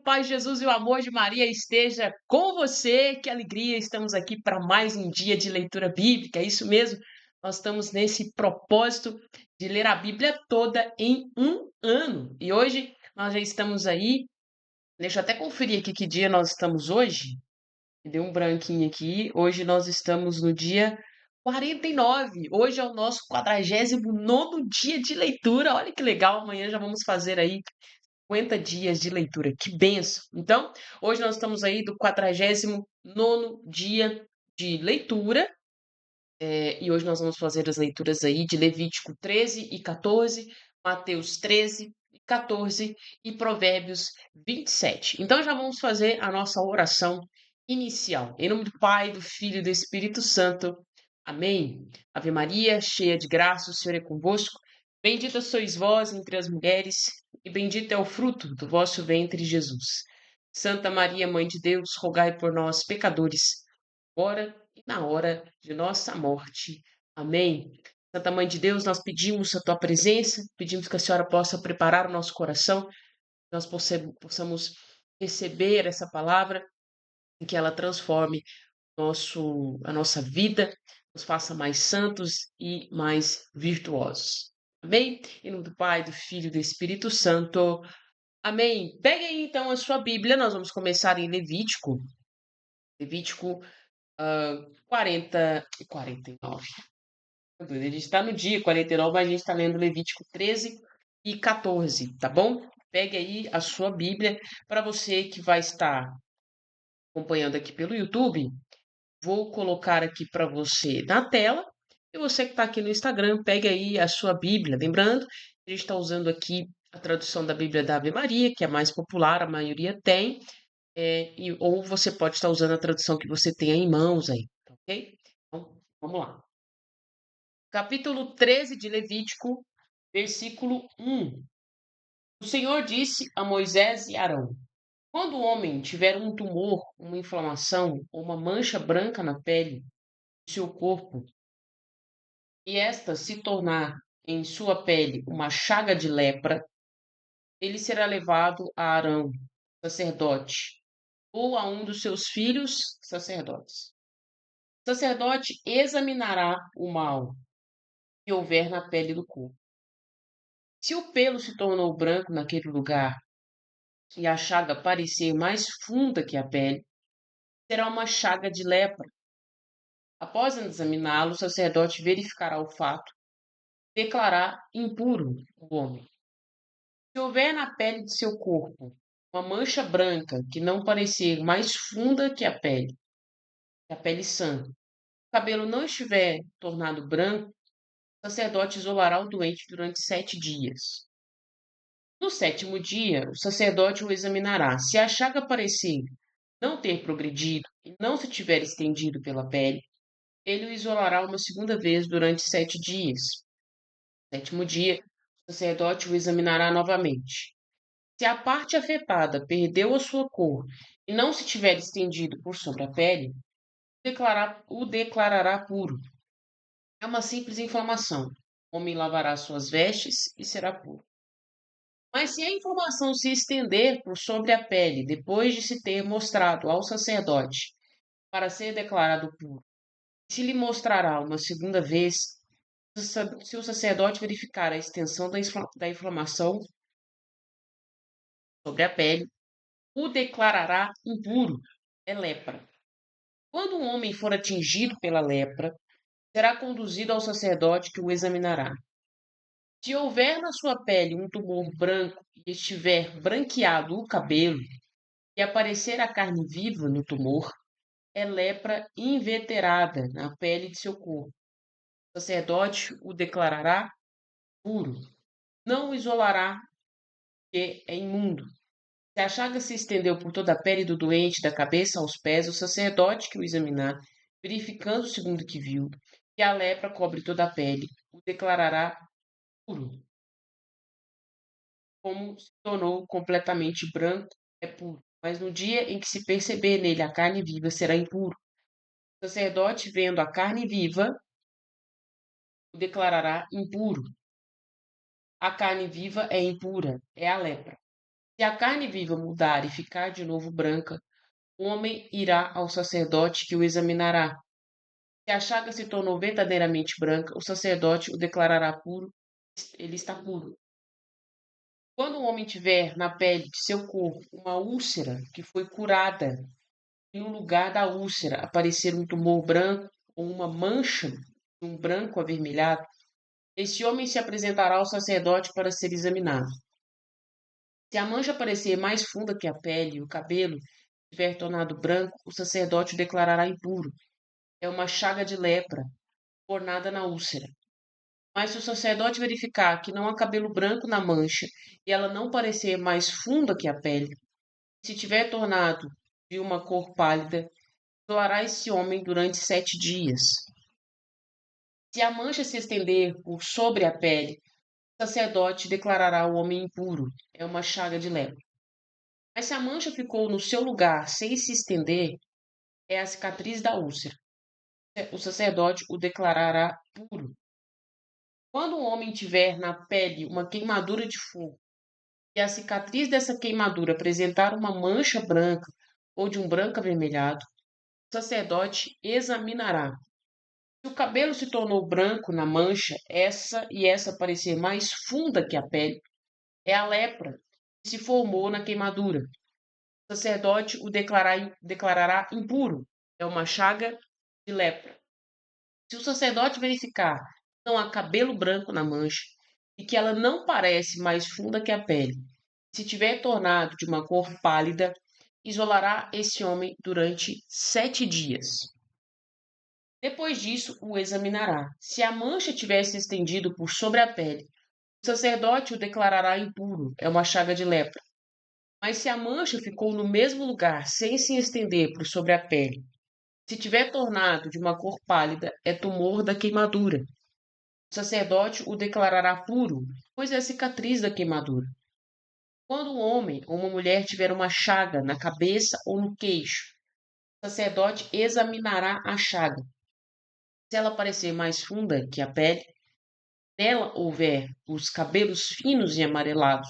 Paz, Jesus e o amor de Maria esteja com você. Que alegria! Estamos aqui para mais um dia de leitura bíblica. É isso mesmo. Nós estamos nesse propósito de ler a Bíblia toda em um ano. E hoje nós já estamos aí. Deixa eu até conferir aqui que dia nós estamos hoje. Me deu um branquinho aqui. Hoje nós estamos no dia 49. Hoje é o nosso 49º dia de leitura. Olha que legal. Amanhã já vamos fazer aí 50 dias de leitura, que benção! Então, hoje nós estamos aí do 49º dia de leitura, e hoje nós vamos fazer as leituras aí de Levítico 13 e 14, Mateus 13 e 14 e Provérbios 27. Então, já vamos fazer a nossa oração inicial. Em nome do Pai, do Filho e do Espírito Santo. Amém. Ave Maria, cheia de graça, o Senhor é convosco. Bendita sois vós entre as mulheres, e bendito é o fruto do vosso ventre, Jesus. Santa Maria, Mãe de Deus, rogai por nós, pecadores, agora e na hora de nossa morte. Amém. Santa Mãe de Deus, nós pedimos a tua presença, pedimos que a senhora possa preparar o nosso coração, que nós possamos receber essa palavra e que ela transforme a nossa vida, nos faça mais santos e mais virtuosos. Amém? Em nome do Pai, do Filho e do Espírito Santo. Amém. Pegue aí então a sua Bíblia, nós vamos começar em Levítico. Levítico 40 e 49. A gente está no dia 49, mas a gente está lendo Levítico 13 e 14, tá bom? Pegue aí a sua Bíblia. Para você que vai estar acompanhando aqui pelo YouTube, vou colocar aqui para você na tela. E você que está aqui no Instagram, pegue aí a sua Bíblia. Lembrando, a gente está usando aqui a tradução da Bíblia da Ave Maria, que é a mais popular, a maioria tem. Ou você pode estar usando a tradução que você tenha em mãos aí, tá ok? Então, vamos lá. Capítulo 13 de Levítico, versículo 1. O Senhor disse a Moisés e Arão: quando o homem tiver um tumor, uma inflamação ou uma mancha branca na pele de seu corpo, e esta se tornar em sua pele uma chaga de lepra, ele será levado a Arão, sacerdote, ou a um dos seus filhos, sacerdotes. O sacerdote examinará o mal que houver na pele do corpo. Se o pelo se tornou branco naquele lugar e a chaga parecer mais funda que a pele, será uma chaga de lepra. Após examiná-lo, o sacerdote verificará o fato e declarar impuro o homem. Se houver na pele de seu corpo uma mancha branca que não parecer mais funda que a pele sã, o cabelo não estiver tornado branco, o sacerdote isolará o doente durante 7 dias. No 7º dia, o sacerdote o examinará. Se a chaga parecer não ter progredido e não se tiver estendido pela pele, ele o isolará uma segunda vez durante 7 dias. No 7º dia, o sacerdote o examinará novamente. Se a parte afetada perdeu a sua cor e não se tiver estendido por sobre a pele, o declarará puro. É uma simples inflamação. O homem lavará suas vestes e será puro. Mas se a inflamação se estender por sobre a pele depois de se ter mostrado ao sacerdote para ser declarado puro, se lhe mostrará uma segunda vez, se o sacerdote verificar a extensão da inflamação sobre a pele, o declarará impuro. É lepra. Quando um homem for atingido pela lepra, será conduzido ao sacerdote que o examinará. Se houver na sua pele um tumor branco e estiver branqueado o cabelo, e aparecer a carne viva no tumor, é lepra inveterada na pele de seu corpo. O sacerdote o declarará puro. Não o isolará, porque é imundo. Se a chaga se estendeu por toda a pele do doente, da cabeça aos pés, o sacerdote que o examinar, verificando segundo o que viu, que a lepra cobre toda a pele, o declarará puro. Como se tornou completamente branco, é puro. Mas no dia em que se perceber nele a carne viva, será impuro. O sacerdote, vendo a carne viva, o declarará impuro. A carne viva é impura, é a lepra. Se a carne viva mudar e ficar de novo branca, o homem irá ao sacerdote que o examinará. Se a chaga se tornou verdadeiramente branca, o sacerdote o declarará puro, ele está puro. Quando o homem tiver na pele de seu corpo uma úlcera que foi curada, e no lugar da úlcera aparecer um tumor branco ou uma mancha de um branco avermelhado, esse homem se apresentará ao sacerdote para ser examinado. Se a mancha parecer mais funda que a pele e o cabelo tiver tornado branco, o sacerdote o declarará impuro. É uma chaga de lepra, ornada na úlcera. Mas se o sacerdote verificar que não há cabelo branco na mancha e ela não parecer mais funda que a pele, se tiver tornado de uma cor pálida, isolará esse homem durante 7 dias. Se a mancha se estender por sobre a pele, o sacerdote declarará o homem impuro. É uma chaga de lepra. Mas se a mancha ficou no seu lugar sem se estender, é a cicatriz da úlcera. O sacerdote o declarará puro. Quando o homem tiver na pele uma queimadura de fogo, e a cicatriz dessa queimadura apresentar uma mancha branca ou de um branco avermelhado, o sacerdote examinará. Se o cabelo se tornou branco na mancha, essa parecer mais funda que a pele, é a lepra que se formou na queimadura. O sacerdote o declarará impuro. É uma chaga de lepra. Se o sacerdote verificar que não há cabelo branco na mancha e que ela não parece mais funda que a pele, se tiver tornado de uma cor pálida, isolará esse homem durante 7 dias. Depois disso, o examinará. Se a mancha tiver se estendido por sobre a pele, o sacerdote o declarará impuro, é uma chaga de lepra. Mas se a mancha ficou no mesmo lugar, sem se estender por sobre a pele, se tiver tornado de uma cor pálida, é tumor da queimadura. O sacerdote o declarará puro, pois é a cicatriz da queimadura. Quando um homem ou uma mulher tiver uma chaga na cabeça ou no queixo, o sacerdote examinará a chaga. Se ela parecer mais funda que a pele, nela houver os cabelos finos e amarelados,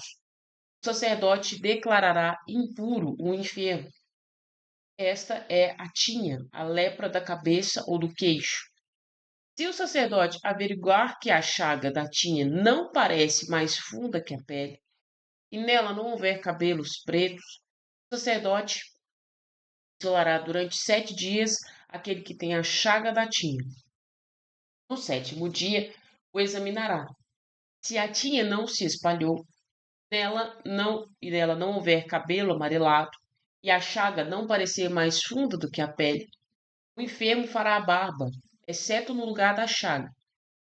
o sacerdote declarará impuro o enfermo. Esta é a tinha, a lepra da cabeça ou do queixo. Se o sacerdote averiguar que a chaga da tinha não parece mais funda que a pele, e nela não houver cabelos pretos, o sacerdote isolará durante 7 dias aquele que tem a chaga da tinha. No sétimo dia, o examinará. Se a tinha não se espalhou, nela não houver cabelo amarelado, e a chaga não parecer mais funda do que a pele, o enfermo fará a barba, exceto no lugar da chaga,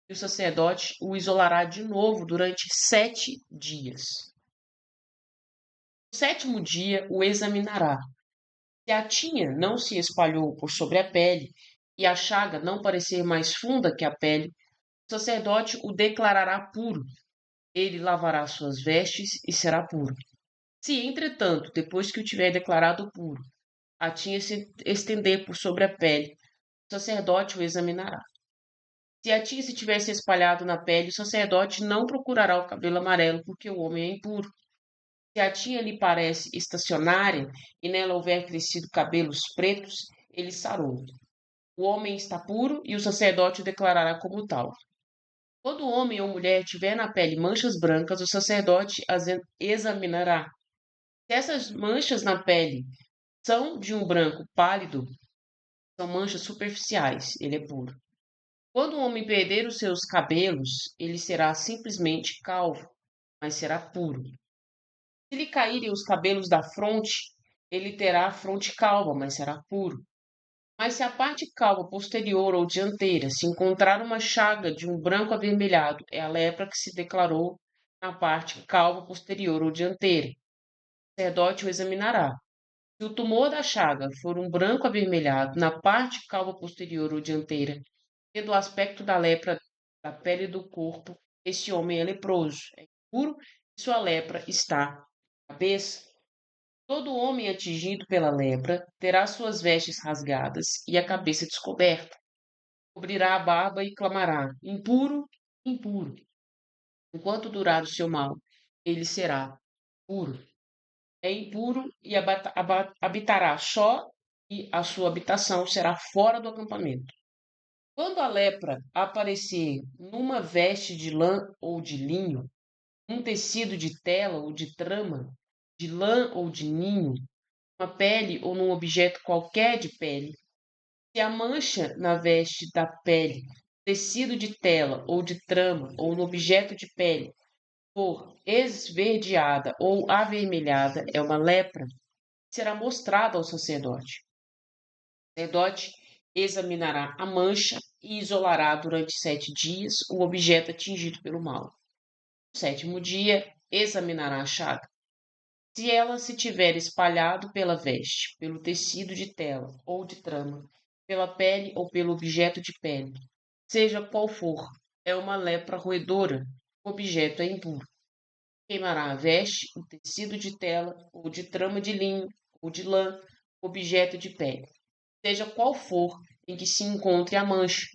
e o sacerdote o isolará de novo durante 7 dias. No sétimo dia, o examinará. Se a tinha não se espalhou por sobre a pele, e a chaga não parecer mais funda que a pele, o sacerdote o declarará puro. Ele lavará suas vestes e será puro. Se, entretanto, depois que o tiver declarado puro, a tinha se estender por sobre a pele, o sacerdote o examinará. Se a tinha se tivesse espalhado na pele, o sacerdote não procurará o cabelo amarelo, porque o homem é impuro. Se a tinha lhe parece estacionária e nela houver crescido cabelos pretos, ele sarou. O homem está puro e o sacerdote o declarará como tal. Quando o homem ou mulher tiver na pele manchas brancas, o sacerdote as examinará. Se essas manchas na pele são de um branco pálido, são manchas superficiais, ele é puro. Quando o homem perder os seus cabelos, ele será simplesmente calvo, mas será puro. Se lhe caírem os cabelos da fronte, ele terá a fronte calva, mas será puro. Mas se a parte calva posterior ou dianteira se encontrar uma chaga de um branco avermelhado, é a lepra que se declarou na parte calva posterior ou dianteira. O sacerdote o examinará. Se o tumor da chaga for um branco avermelhado na parte calva posterior ou dianteira, tendo o aspecto da lepra da pele do corpo, esse homem é leproso, é impuro e sua lepra está na cabeça. Todo homem atingido pela lepra terá suas vestes rasgadas e a cabeça descoberta. Cobrirá a barba e clamará: impuro, impuro. Enquanto durar o seu mal, ele será puro. é impuro e habitará só, e a sua habitação será fora do acampamento. Quando a lepra aparecer numa veste de lã ou de linho, um tecido de tela ou de trama, de lã ou de ninho, uma pele ou num objeto qualquer de pele, se a mancha na veste da pele, tecido de tela ou de trama ou no objeto de pele for esverdeada ou avermelhada, é uma lepra, será mostrada ao sacerdote. O sacerdote examinará a mancha e isolará durante 7 dias o objeto atingido pelo mal. No sétimo dia, examinará a chaga. Se ela se tiver espalhado pela veste, pelo tecido de tela ou de trama, pela pele ou pelo objeto de pele, seja qual for, é uma lepra roedora, o objeto é impuro. Queimará a veste, o tecido de tela ou de trama de linho ou de lã, objeto de pele, seja qual for em que se encontre a mancha,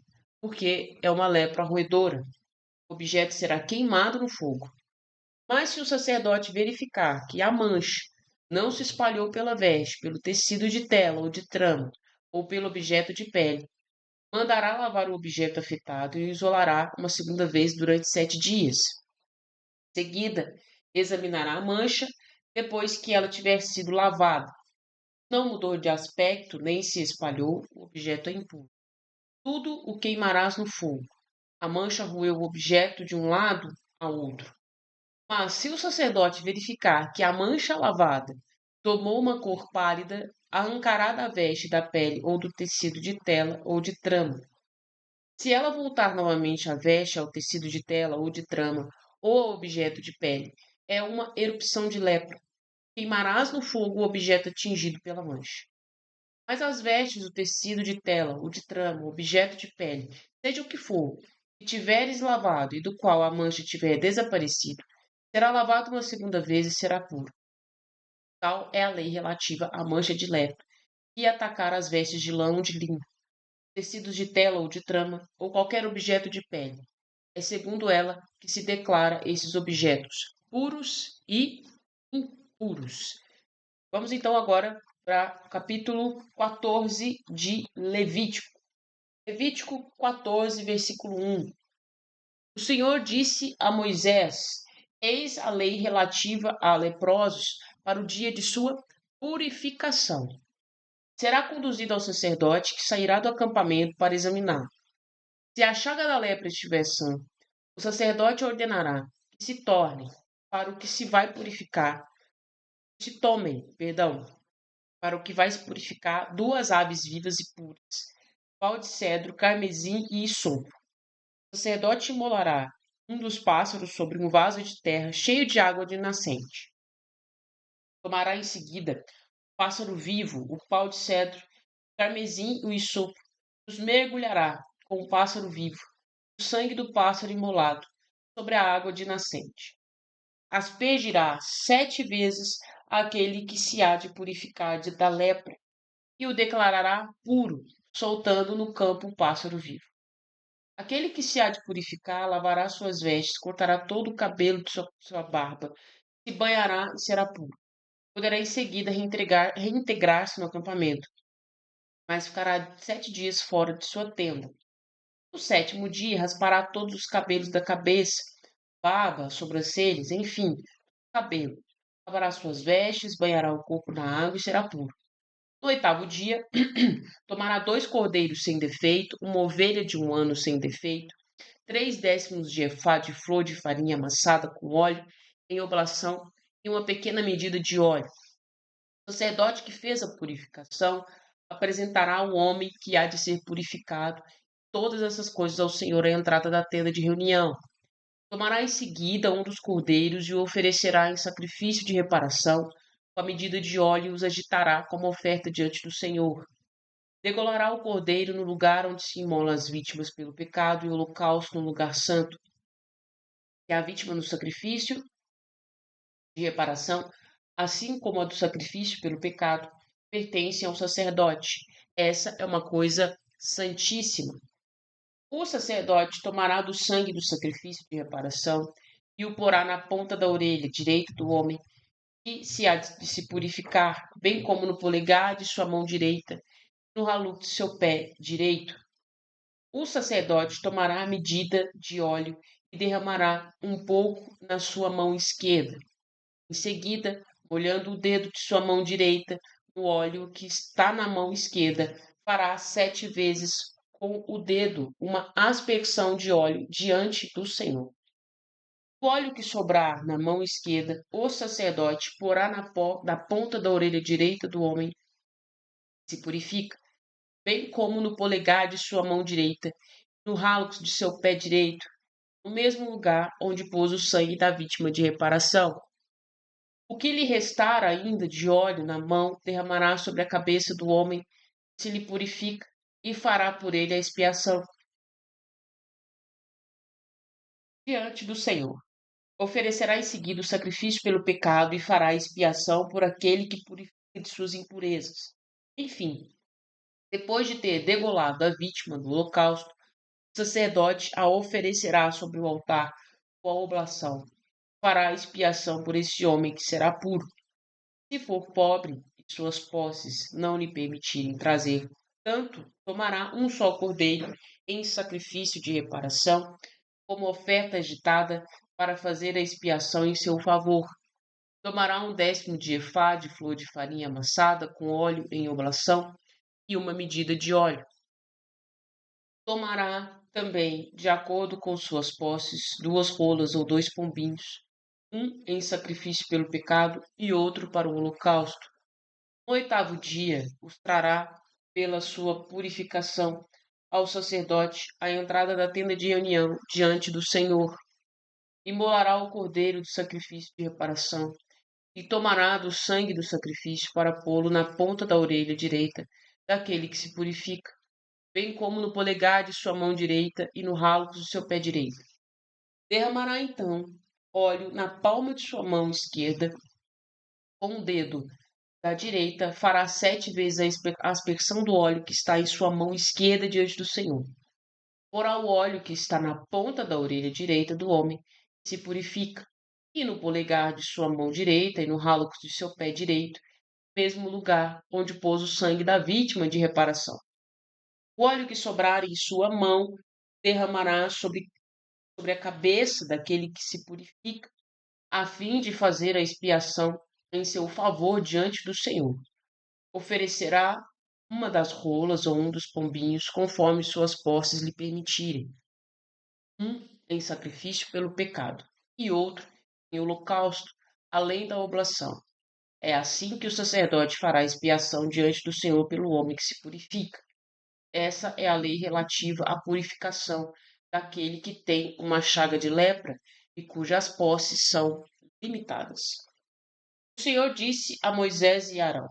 porque é uma lepra roedora. O objeto será queimado no fogo. Mas se o sacerdote verificar que a mancha não se espalhou pela veste, pelo tecido de tela ou de trama, ou pelo objeto de pele, mandará lavar o objeto afetado e o isolará uma segunda vez durante 7 dias. Em seguida, examinará a mancha depois que ela tiver sido lavada. Não mudou de aspecto nem se espalhou, o objeto é impuro. Tudo o queimarás no fogo. A mancha roeu o objeto de um lado ao outro. Mas se o sacerdote verificar que a mancha lavada tomou uma cor pálida, arrancará da veste, da pele ou do tecido de tela ou de trama. Se ela voltar novamente à veste, ao tecido de tela ou de trama, ou ao objeto de pele, é uma erupção de lepra. Queimarás no fogo o objeto atingido pela mancha. Mas as vestes, o tecido de tela ou de trama, o objeto de pele, seja o que for, que tiveres lavado e do qual a mancha tiver desaparecido, será lavado uma segunda vez e será puro. Tal é a lei relativa à mancha de lepra, e atacar as vestes de lã ou de linho, tecidos de tela ou de trama, ou qualquer objeto de pele. É segundo ela que se declara esses objetos puros e impuros. Vamos então agora para o capítulo 14 de Levítico. Levítico 14, versículo 1. O Senhor disse a Moisés: Eis a lei relativa a leprosos para o dia de sua purificação. Será conduzido ao sacerdote que sairá do acampamento para examinar. Se a chaga da lepra estiver sã, o sacerdote ordenará que se tornem para o que se vai purificar, se tomem, perdão, para o que vai se purificar 2 aves vivas e puras, pau de cedro, carmesim e hisopo. O sacerdote imolará um dos pássaros sobre um vaso de terra cheio de água de nascente. Tomará em seguida o pássaro vivo, o pau de cedro, o carmesim e o hisopo, os mergulhará com o pássaro vivo, o sangue do pássaro imolado, sobre a água de nascente. Aspergirá 7 vezes aquele que se há de purificar da lepra, e o declarará puro, soltando no campo o pássaro vivo. Aquele que se há de purificar lavará suas vestes, cortará todo o cabelo de sua barba, se banhará e será puro. Poderá em seguida reintegrar-se no acampamento, mas ficará 7 dias fora de sua tenda. No sétimo dia, raspará todos os cabelos da cabeça, barba, sobrancelhas, enfim, cabelo. Lavará suas vestes, banhará o corpo na água e será puro. No oitavo dia, tomará 2 cordeiros sem defeito, uma ovelha de 1 ano sem defeito, 3/10 de efá de flor de farinha amassada com óleo em oblação e uma pequena medida de óleo. O sacerdote que fez a purificação apresentará o homem que há de ser purificado, todas essas coisas ao Senhor à entrada da tenda de reunião. Tomará em seguida um dos cordeiros e o oferecerá em sacrifício de reparação, com a medida de óleo e os agitará como oferta diante do Senhor. Degolará o cordeiro no lugar onde se imolam as vítimas pelo pecado e o holocausto no lugar santo. E a vítima no sacrifício de reparação, assim como a do sacrifício pelo pecado, pertencem ao sacerdote. Essa é uma coisa santíssima. O sacerdote tomará do sangue do sacrifício de reparação e o porá na ponta da orelha direita do homem, e se há de se purificar, bem como no polegar de sua mão direita, no ralo de seu pé direito. O sacerdote tomará a medida de óleo e derramará um pouco na sua mão esquerda. Em seguida, molhando o dedo de sua mão direita no óleo que está na mão esquerda, fará 7 vezes com o dedo uma aspersão de óleo diante do Senhor. O óleo que sobrar na mão esquerda, o sacerdote porá na ponta da orelha direita do homem que se purifica, bem como no polegar de sua mão direita, no ralo de seu pé direito, no mesmo lugar onde pôs o sangue da vítima de reparação. O que lhe restar ainda de óleo na mão derramará sobre a cabeça do homem que se lhe purifica e fará por ele a expiação diante do Senhor. Oferecerá em seguida o sacrifício pelo pecado e fará expiação por aquele que purifica de suas impurezas. Enfim, depois de ter degolado a vítima do holocausto, o sacerdote a oferecerá sobre o altar com a oblação. Fará expiação por esse homem que será puro. Se for pobre e suas posses não lhe permitirem trazer tanto, tomará um só cordeiro em sacrifício de reparação, como oferta agitada para fazer a expiação em seu favor. Tomará um décimo de efá de flor de farinha amassada com óleo em oblação e uma medida de óleo. Tomará também, de acordo com suas posses, 2 rolas ou 2 pombinhos, um em sacrifício pelo pecado e outro para o holocausto. No 8º dia, os trará pela sua purificação ao sacerdote à entrada da tenda de reunião diante do Senhor. Imolará o cordeiro do sacrifício de reparação e tomará do sangue do sacrifício para pô-lo na ponta da orelha direita daquele que se purifica, bem como no polegar de sua mão direita e no ralo do seu pé direito. Derramará então óleo na palma de sua mão esquerda, com o dedo da direita fará 7 vezes a aspersão do óleo que está em sua mão esquerda diante do Senhor. Porá o óleo que está na ponta da orelha direita do homem que se purifica, e no polegar de sua mão direita e no ralo de seu pé direito, mesmo lugar onde pôs o sangue da vítima de reparação. O óleo que sobrar em sua mão derramará sobre a cabeça daquele que se purifica, a fim de fazer a expiação em seu favor diante do Senhor. Oferecerá uma das rolas ou um dos pombinhos, conforme suas posses lhe permitirem, um em sacrifício pelo pecado e outro em holocausto, além da oblação. É assim que o sacerdote fará expiação diante do Senhor pelo homem que se purifica. Essa é a lei relativa à purificação daquele que tem uma chaga de lepra e cujas posses são limitadas. O Senhor disse a Moisés e Arão: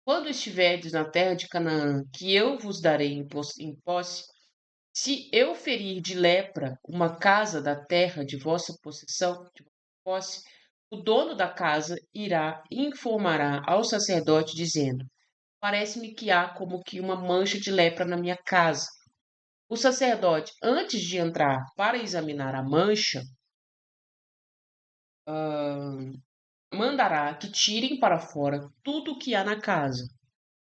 quando estiverdes na terra de Canaã, que eu vos darei em posse, se eu ferir de lepra uma casa da terra de vossa possessão, de vossa posse, o dono da casa irá e informará ao sacerdote, dizendo: parece-me que há como que uma mancha de lepra na minha casa. O sacerdote, antes de entrar para examinar a mancha, mandará que tirem para fora tudo o que há na casa,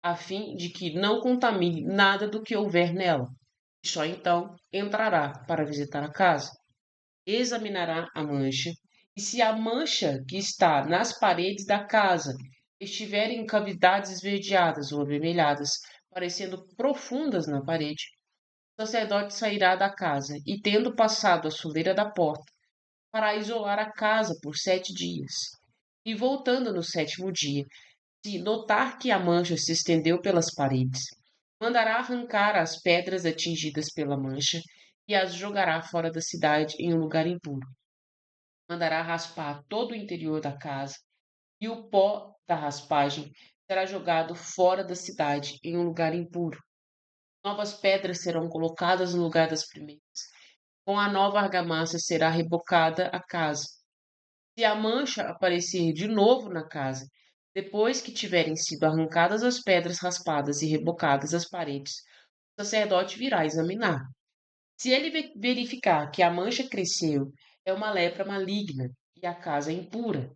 a fim de que não contamine nada do que houver nela. E só então entrará para visitar a casa. Examinará a mancha, e se a mancha que está nas paredes da casa estiver em cavidades esverdeadas ou avermelhadas, parecendo profundas na parede, o sacerdote sairá da casa e, tendo passado a soleira da porta, fará isolar a casa por 7 dias. E voltando no 7º dia, se notar que a mancha se estendeu pelas paredes, mandará arrancar as pedras atingidas pela mancha e as jogará fora da cidade em um lugar impuro. Mandará raspar todo o interior da casa, e o pó da raspagem será jogado fora da cidade em um lugar impuro. Novas pedras serão colocadas no lugar das primeiras. Com a nova argamassa será rebocada a casa. Se a mancha aparecer de novo na casa, depois que tiverem sido arrancadas as pedras raspadas e rebocadas as paredes, o sacerdote virá examinar. Se ele verificar que a mancha cresceu, é uma lepra maligna e a casa é impura.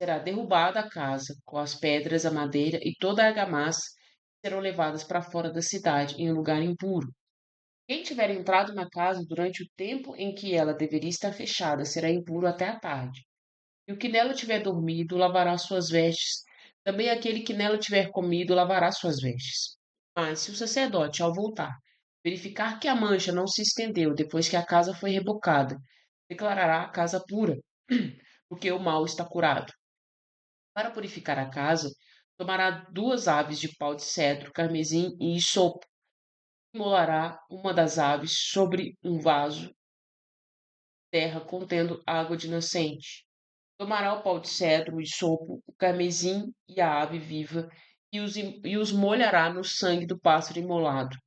será derrubada a casa, com as pedras, a madeira e toda a argamassa serão levadas para fora da cidade, em um lugar impuro. Quem tiver entrado na casa durante o tempo em que ela deveria estar fechada será impuro até a tarde. E o que nela tiver dormido lavará suas vestes. Também aquele que nela tiver comido lavará suas vestes. Mas se o sacerdote, ao voltar, verificar que a mancha não se estendeu depois que a casa foi rebocada, declarará a casa pura, porque o mal está curado. Para purificar a casa, tomará 2 aves de pau de cedro, carmesim e isopo. Molará uma das aves sobre um vaso de terra contendo água de nascente. Tomará o pau de cedro, o isopo, o carmesim e a ave viva, e os molhará no sangue do pássaro imolado,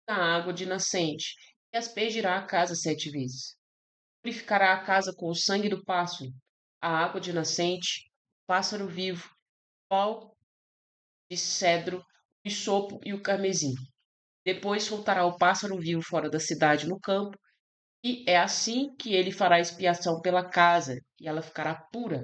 na água de nascente, e aspergirá a casa 7 vezes. Purificará a casa com o sangue do pássaro, a água de nascente, o pássaro vivo, o pau de cedro, o isopo e o carmesim. Depois soltará o pássaro vivo fora da cidade no campo, e é assim que ele fará expiação pela casa, e ela ficará pura.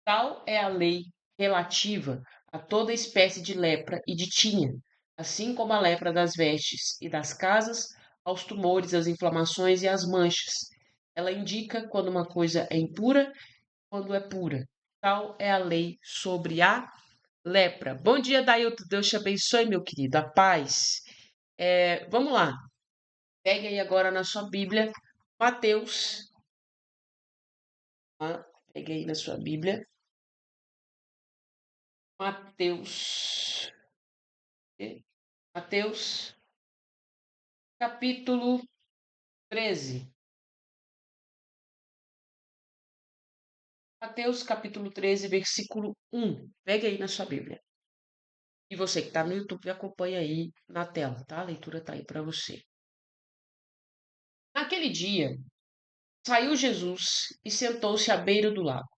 Tal é a lei relativa a toda espécie de lepra e de tinha, assim como a lepra das vestes e das casas, aos tumores, às inflamações e às manchas. Ela indica quando uma coisa é impura, quando é pura. Tal é a lei sobre a lepra. Bom dia, Dailton. Deus te abençoe, meu querido. A paz. Vamos lá. Pegue aí agora na sua Bíblia, Mateus. Tá? Pegue aí na sua Bíblia, Mateus. Mateus, capítulo 13. Mateus, capítulo 13, versículo 1. Pegue aí na sua Bíblia. E você que está no YouTube, acompanha aí na tela, tá? A leitura está aí para você. Naquele dia, saiu Jesus e sentou-se à beira do lago.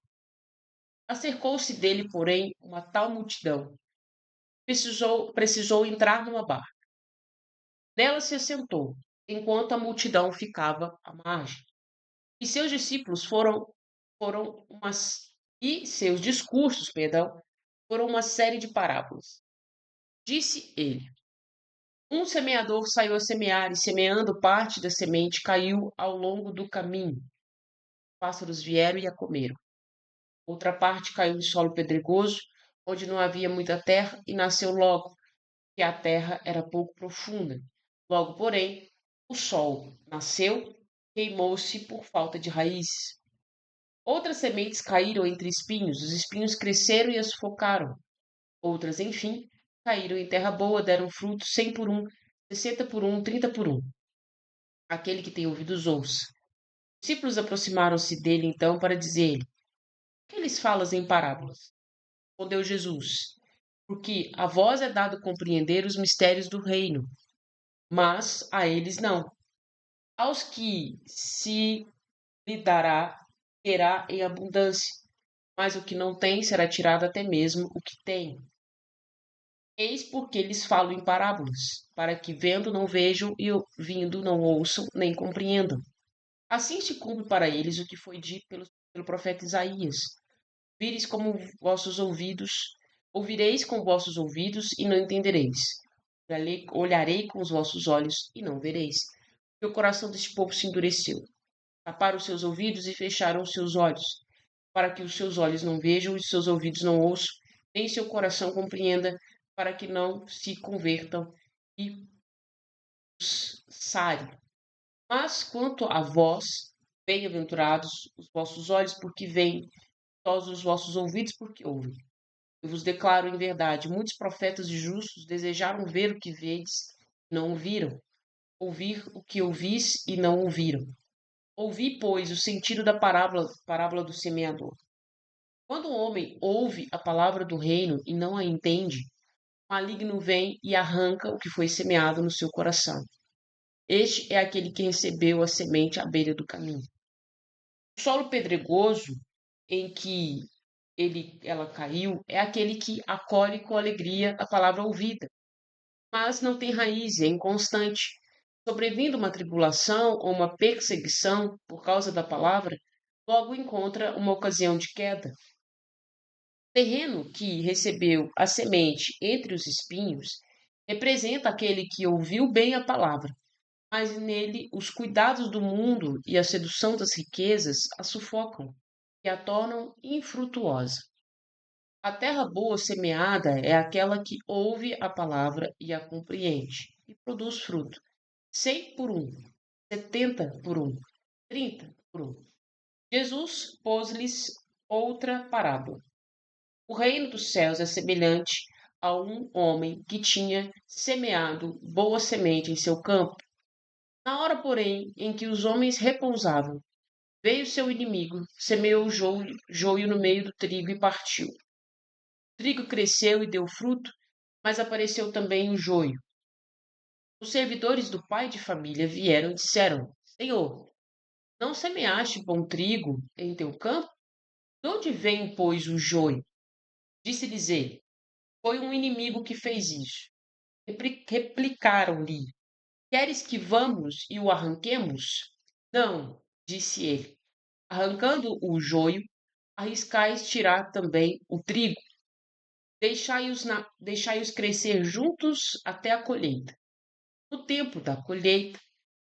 Acercou-se dele, porém, uma tal multidão. Precisou entrar numa barca. Nela se assentou, enquanto a multidão ficava à margem. E seus discípulos foram umas e seus discursos, perdão, foram uma série de parábolas. Disse ele: Um semeador saiu a semear e semeando parte da semente caiu ao longo do caminho. Pássaros vieram e a comeram. Outra parte caiu em solo pedregoso, onde não havia muita terra e nasceu logo, que a terra era pouco profunda. Logo, porém, o sol nasceu, queimou-se por falta de raízes. Outras sementes caíram entre espinhos, os espinhos cresceram e as sufocaram. Outras, enfim, caíram em terra boa, deram frutos 100 por um, 60 por um, 30 por um. Aquele que tem ouvidos ouça. Os discípulos aproximaram-se dele então para dizer-lhe: Que eles falas em parábolas? Respondeu Jesus: Porque a vós é dado compreender os mistérios do reino, mas a eles não. Aos que se lhe dará, terá em abundância, mas o que não tem será tirado até mesmo o que tem. Eis porque lhes falo em parábolas, para que vendo não vejam e ouvindo não ouçam, nem compreendam. Assim se cumpre para eles o que foi dito pelo profeta Isaías. Ouvireis com vossos ouvidos, ouvireis com vossos ouvidos e não entendereis. Olharei com os vossos olhos e não vereis. Porque o coração deste povo se endureceu. Taparam os seus ouvidos e fecharam os seus olhos, para que os seus olhos não vejam e os seus ouvidos não ouçam, nem seu coração compreenda, para que não se convertam e os sarem. Mas quanto a vós, bem-aventurados os vossos olhos, porque veem, todos os vossos ouvidos, porque ouvem. Eu vos declaro em verdade, muitos profetas e justos desejaram ver o que vedes, e não ouviram, ouvir o que ouvis e não ouviram. Ouvi, pois, o sentido da parábola do semeador. Quando o homem ouve a palavra do reino e não a entende, o maligno vem e arranca o que foi semeado no seu coração. Este é aquele que recebeu a semente à beira do caminho. O solo pedregoso em que ela caiu é aquele que acolhe com alegria a palavra ouvida, mas não tem raiz, é inconstante. Sobrevindo uma tribulação ou uma perseguição por causa da palavra, logo encontra uma ocasião de queda. Terreno que recebeu a semente entre os espinhos representa aquele que ouviu bem a palavra, mas nele os cuidados do mundo e a sedução das riquezas a sufocam e a tornam infrutuosa. A terra boa semeada é aquela que ouve a palavra e a compreende, e produz fruto, 100 por um, 70 por um, 30 por um. Jesus pôs-lhes outra parábola. O reino dos céus é semelhante a um homem que tinha semeado boa semente em seu campo. Na hora, porém, em que os homens repousavam, veio seu inimigo, semeou o joio no meio do trigo e partiu. O trigo cresceu e deu fruto, mas apareceu também o joio. Os servidores do pai de família vieram e disseram: Senhor, não semeaste bom trigo em teu campo? De onde vem, pois, o joio? Disse-lhes ele: Foi um inimigo que fez isso. Replicaram-lhe: Queres que vamos e o arranquemos? Não, disse ele. Arrancando o joio, arriscais tirar também o trigo. Deixai-os crescer juntos até a colheita. No tempo da colheita,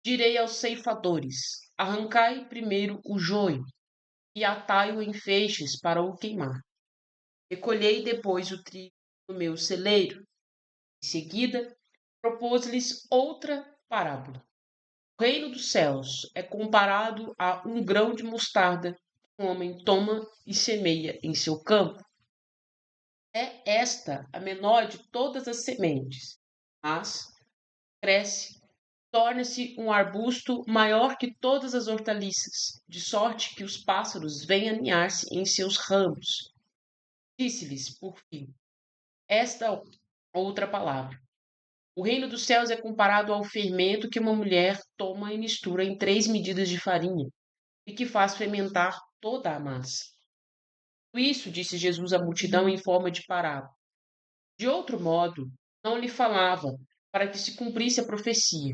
direi aos ceifadores: Arrancai primeiro o joio e atai-o em feixes para o queimar. Recolhei depois o trigo no meu celeiro. Em seguida, propôs-lhes outra parábola. O reino dos céus é comparado a um grão de mostarda que um homem toma e semeia em seu campo. É esta a menor de todas as sementes, mas cresce, torna-se um arbusto maior que todas as hortaliças, de sorte que os pássaros vêm aninhar-se em seus ramos. Disse-lhes, por fim, esta outra palavra. O reino dos céus é comparado ao fermento que uma mulher toma e mistura em 3 medidas de farinha e que faz fermentar toda a massa. Por isso, disse Jesus à multidão em forma de parábola. De outro modo, não lhe falava, para que se cumprisse a profecia.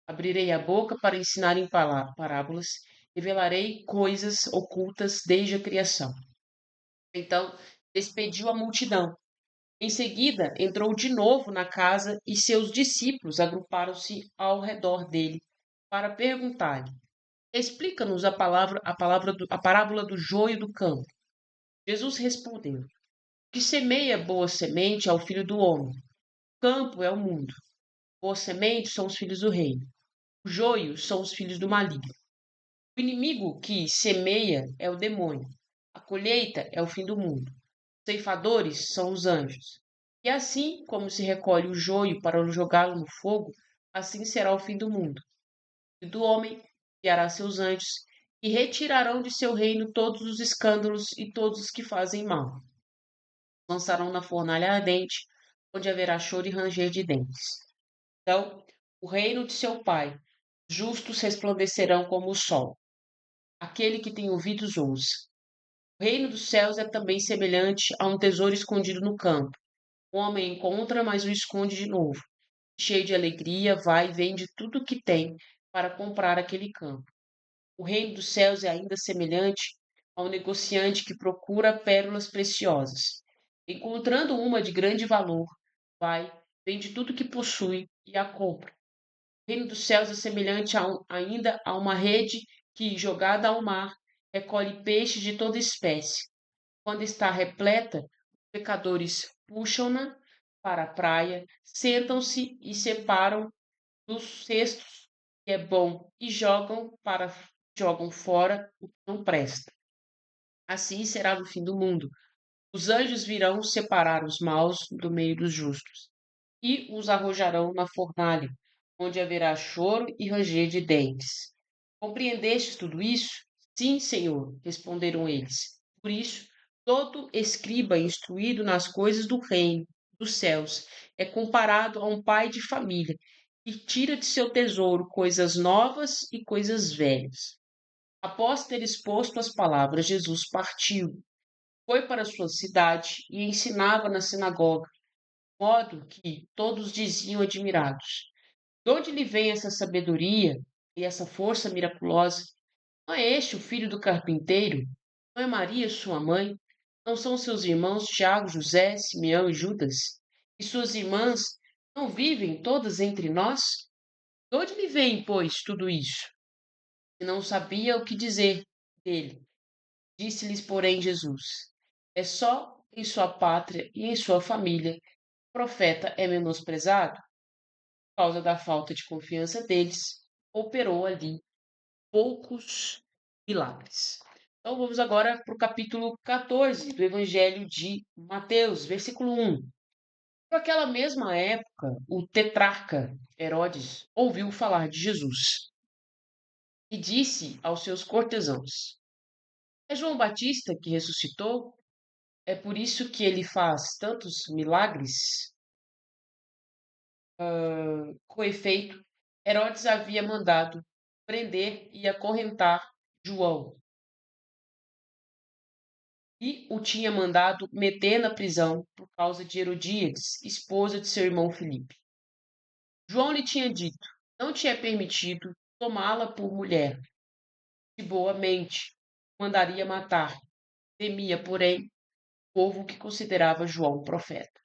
Abrirei a boca para ensinar em parábolas, revelarei coisas ocultas desde a criação. Então, despediu a multidão. Em seguida, entrou de novo na casa e seus discípulos agruparam-se ao redor dele para perguntar-lhe: Explica-nos a parábola do joio do campo. Jesus respondeu: O que semeia boa semente é o filho do homem. O campo é o mundo. Boa semente são os filhos do reino. O joio são os filhos do maligno. O inimigo que semeia é o demônio. A colheita é o fim do mundo. Os ceifadores são os anjos. E assim como se recolhe o joio para jogá-lo no fogo, assim será o fim do mundo. E do homem enviará seus anjos, e retirarão de seu reino todos os escândalos e todos os que fazem mal. Lançarão na fornalha ardente, onde haverá choro e ranger de dentes. Então, o reino de seu Pai, justos resplandecerão como o sol. Aquele que tem ouvidos ouça. O reino dos céus é também semelhante a um tesouro escondido no campo. O homem encontra, mas o esconde de novo. Cheio de alegria, vai e vende tudo o que tem para comprar aquele campo. O reino dos céus é ainda semelhante a um negociante que procura pérolas preciosas. Encontrando uma de grande valor, vai, vende tudo o que possui e a compra. O reino dos céus é semelhante ainda a uma rede que, jogada ao mar, recolhe peixes de toda espécie. Quando está repleta, os pecadores puxam-na para a praia, sentam-se e separam dos cestos que é bom e jogam fora o que não presta. Assim será no fim do mundo. Os anjos virão separar os maus do meio dos justos e os arrojarão na fornalha, onde haverá choro e ranger de dentes. Compreendestes tudo isso? Sim, Senhor, responderam eles. Por isso, todo escriba instruído nas coisas do reino dos céus é comparado a um pai de família que tira de seu tesouro coisas novas e coisas velhas. Após ter exposto as palavras, Jesus partiu, foi para sua cidade e ensinava na sinagoga, de modo que todos diziam admirados: De onde lhe vem essa sabedoria e essa força miraculosa? Não é este o filho do carpinteiro? Não é Maria sua mãe? Não são seus irmãos Tiago, José, Simeão e Judas? E suas irmãs não vivem todas entre nós? De onde me vem, pois, tudo isso? E não sabia o que dizer dele. Disse-lhes, porém, Jesus: É só em sua pátria e em sua família que o profeta é menosprezado. Por causa da falta de confiança deles, operou ali poucos milagres. Então vamos agora para o capítulo 14 do Evangelho de Mateus, versículo 1. Por aquela mesma época, o tetrarca Herodes ouviu falar de Jesus e disse aos seus cortesãos: É João Batista que ressuscitou? É por isso que ele faz tantos milagres? Com efeito, Herodes havia mandado prender e acorrentar João e o tinha mandado meter na prisão por causa de Herodíades, esposa de seu irmão Filipe. João lhe tinha dito: Não te é permitido tomá-la por mulher. De boa mente, mandaria matar. Temia, porém, o povo que considerava João profeta.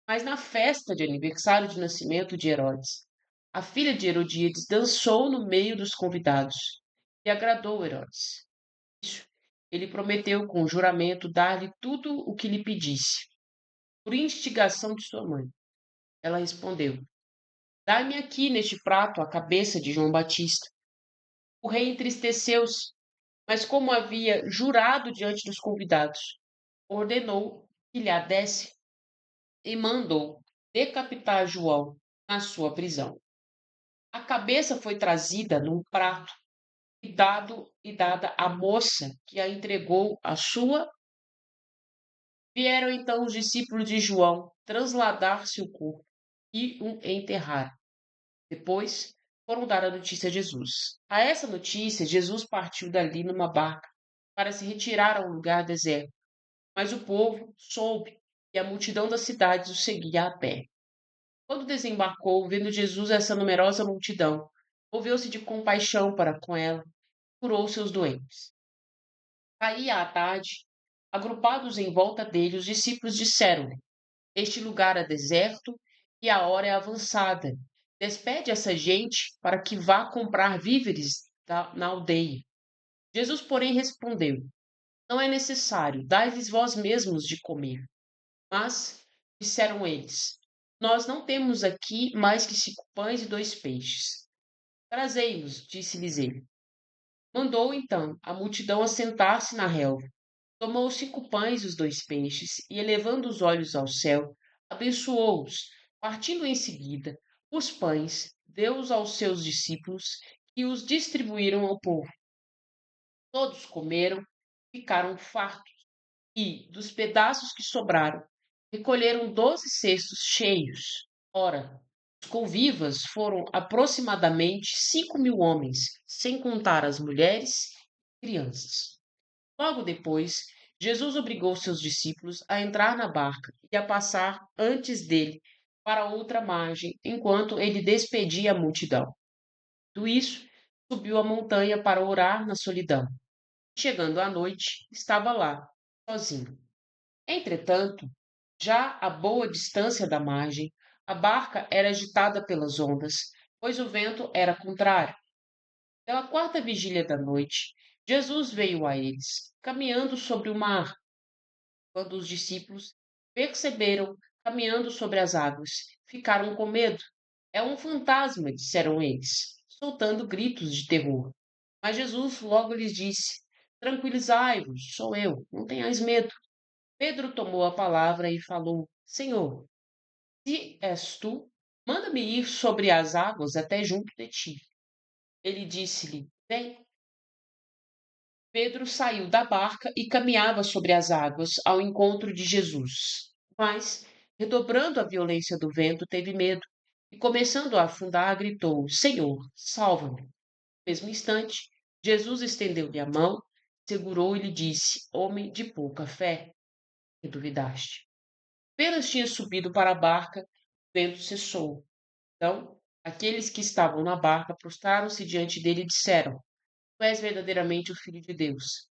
Mas na festa de aniversário de nascimento de Herodes, a filha de Herodíades dançou no meio dos convidados e agradou Herodes. Isso, ele prometeu com juramento dar-lhe tudo o que lhe pedisse, por instigação de sua mãe. Ela respondeu: Dá-me aqui neste prato a cabeça de João Batista. O rei entristeceu-se, mas como havia jurado diante dos convidados, ordenou que lhe a desse e mandou decapitar João na sua prisão. A cabeça foi trazida num prato e dada à moça que a entregou à sua. Vieram então os discípulos de João transladar seu corpo e o enterrar. Depois foram dar a notícia a Jesus. A essa notícia, Jesus partiu dali numa barca para se retirar a um lugar deserto. Mas o povo soube e a multidão das cidades o seguia a pé. Quando desembarcou, vendo Jesus essa numerosa multidão, moveu-se de compaixão para com ela, curou seus doentes. Caía a tarde, agrupados em volta dele, os discípulos disseram-lhe: Este lugar é deserto e a hora é avançada. Despede essa gente para que vá comprar víveres na aldeia. Jesus, porém, respondeu: Não é necessário, dai-lhes vós mesmos de comer. Mas, disseram eles, nós não temos aqui mais que 5 pães e 2 peixes. Trazei-nos, disse-lhes ele. Mandou então a multidão assentar-se na relva. Tomou os 5 pães e os 2 peixes, e elevando os olhos ao céu, abençoou-os, partindo em seguida os pães, deu-os aos seus discípulos, e os distribuíram ao povo. Todos comeram, ficaram fartos, e, dos pedaços que sobraram, recolheram 12 cestos cheios. Ora, os convivas foram aproximadamente 5.000 homens, sem contar as mulheres e crianças. Logo depois, Jesus obrigou seus discípulos a entrar na barca e a passar antes dele para outra margem, enquanto ele despedia a multidão. Do isso, subiu a montanha para orar na solidão. Chegando à noite, estava lá, sozinho. Entretanto, já a boa distância da margem, a barca era agitada pelas ondas, pois o vento era contrário. Pela quarta vigília da noite, Jesus veio a eles, caminhando sobre o mar. Quando os discípulos perceberam caminhando sobre as águas, ficaram com medo. É um fantasma, disseram eles, soltando gritos de terror. Mas Jesus logo lhes disse: Tranquilizai-vos, sou eu, não tenhais medo. Pedro tomou a palavra e falou: Senhor, se és tu, manda-me ir sobre as águas até junto de ti. Ele disse-lhe: Vem. Pedro saiu da barca e caminhava sobre as águas ao encontro de Jesus. Mas, redobrando a violência do vento, teve medo e, começando a afundar, gritou: Senhor, salva-me. No mesmo instante, Jesus estendeu-lhe a mão, segurou e lhe disse: Homem de pouca fé, que duvidaste? Apenas tinha subido para a barca, o vento cessou. Então, aqueles que estavam na barca prostraram-se diante dele e disseram: Tu és verdadeiramente o Filho de Deus.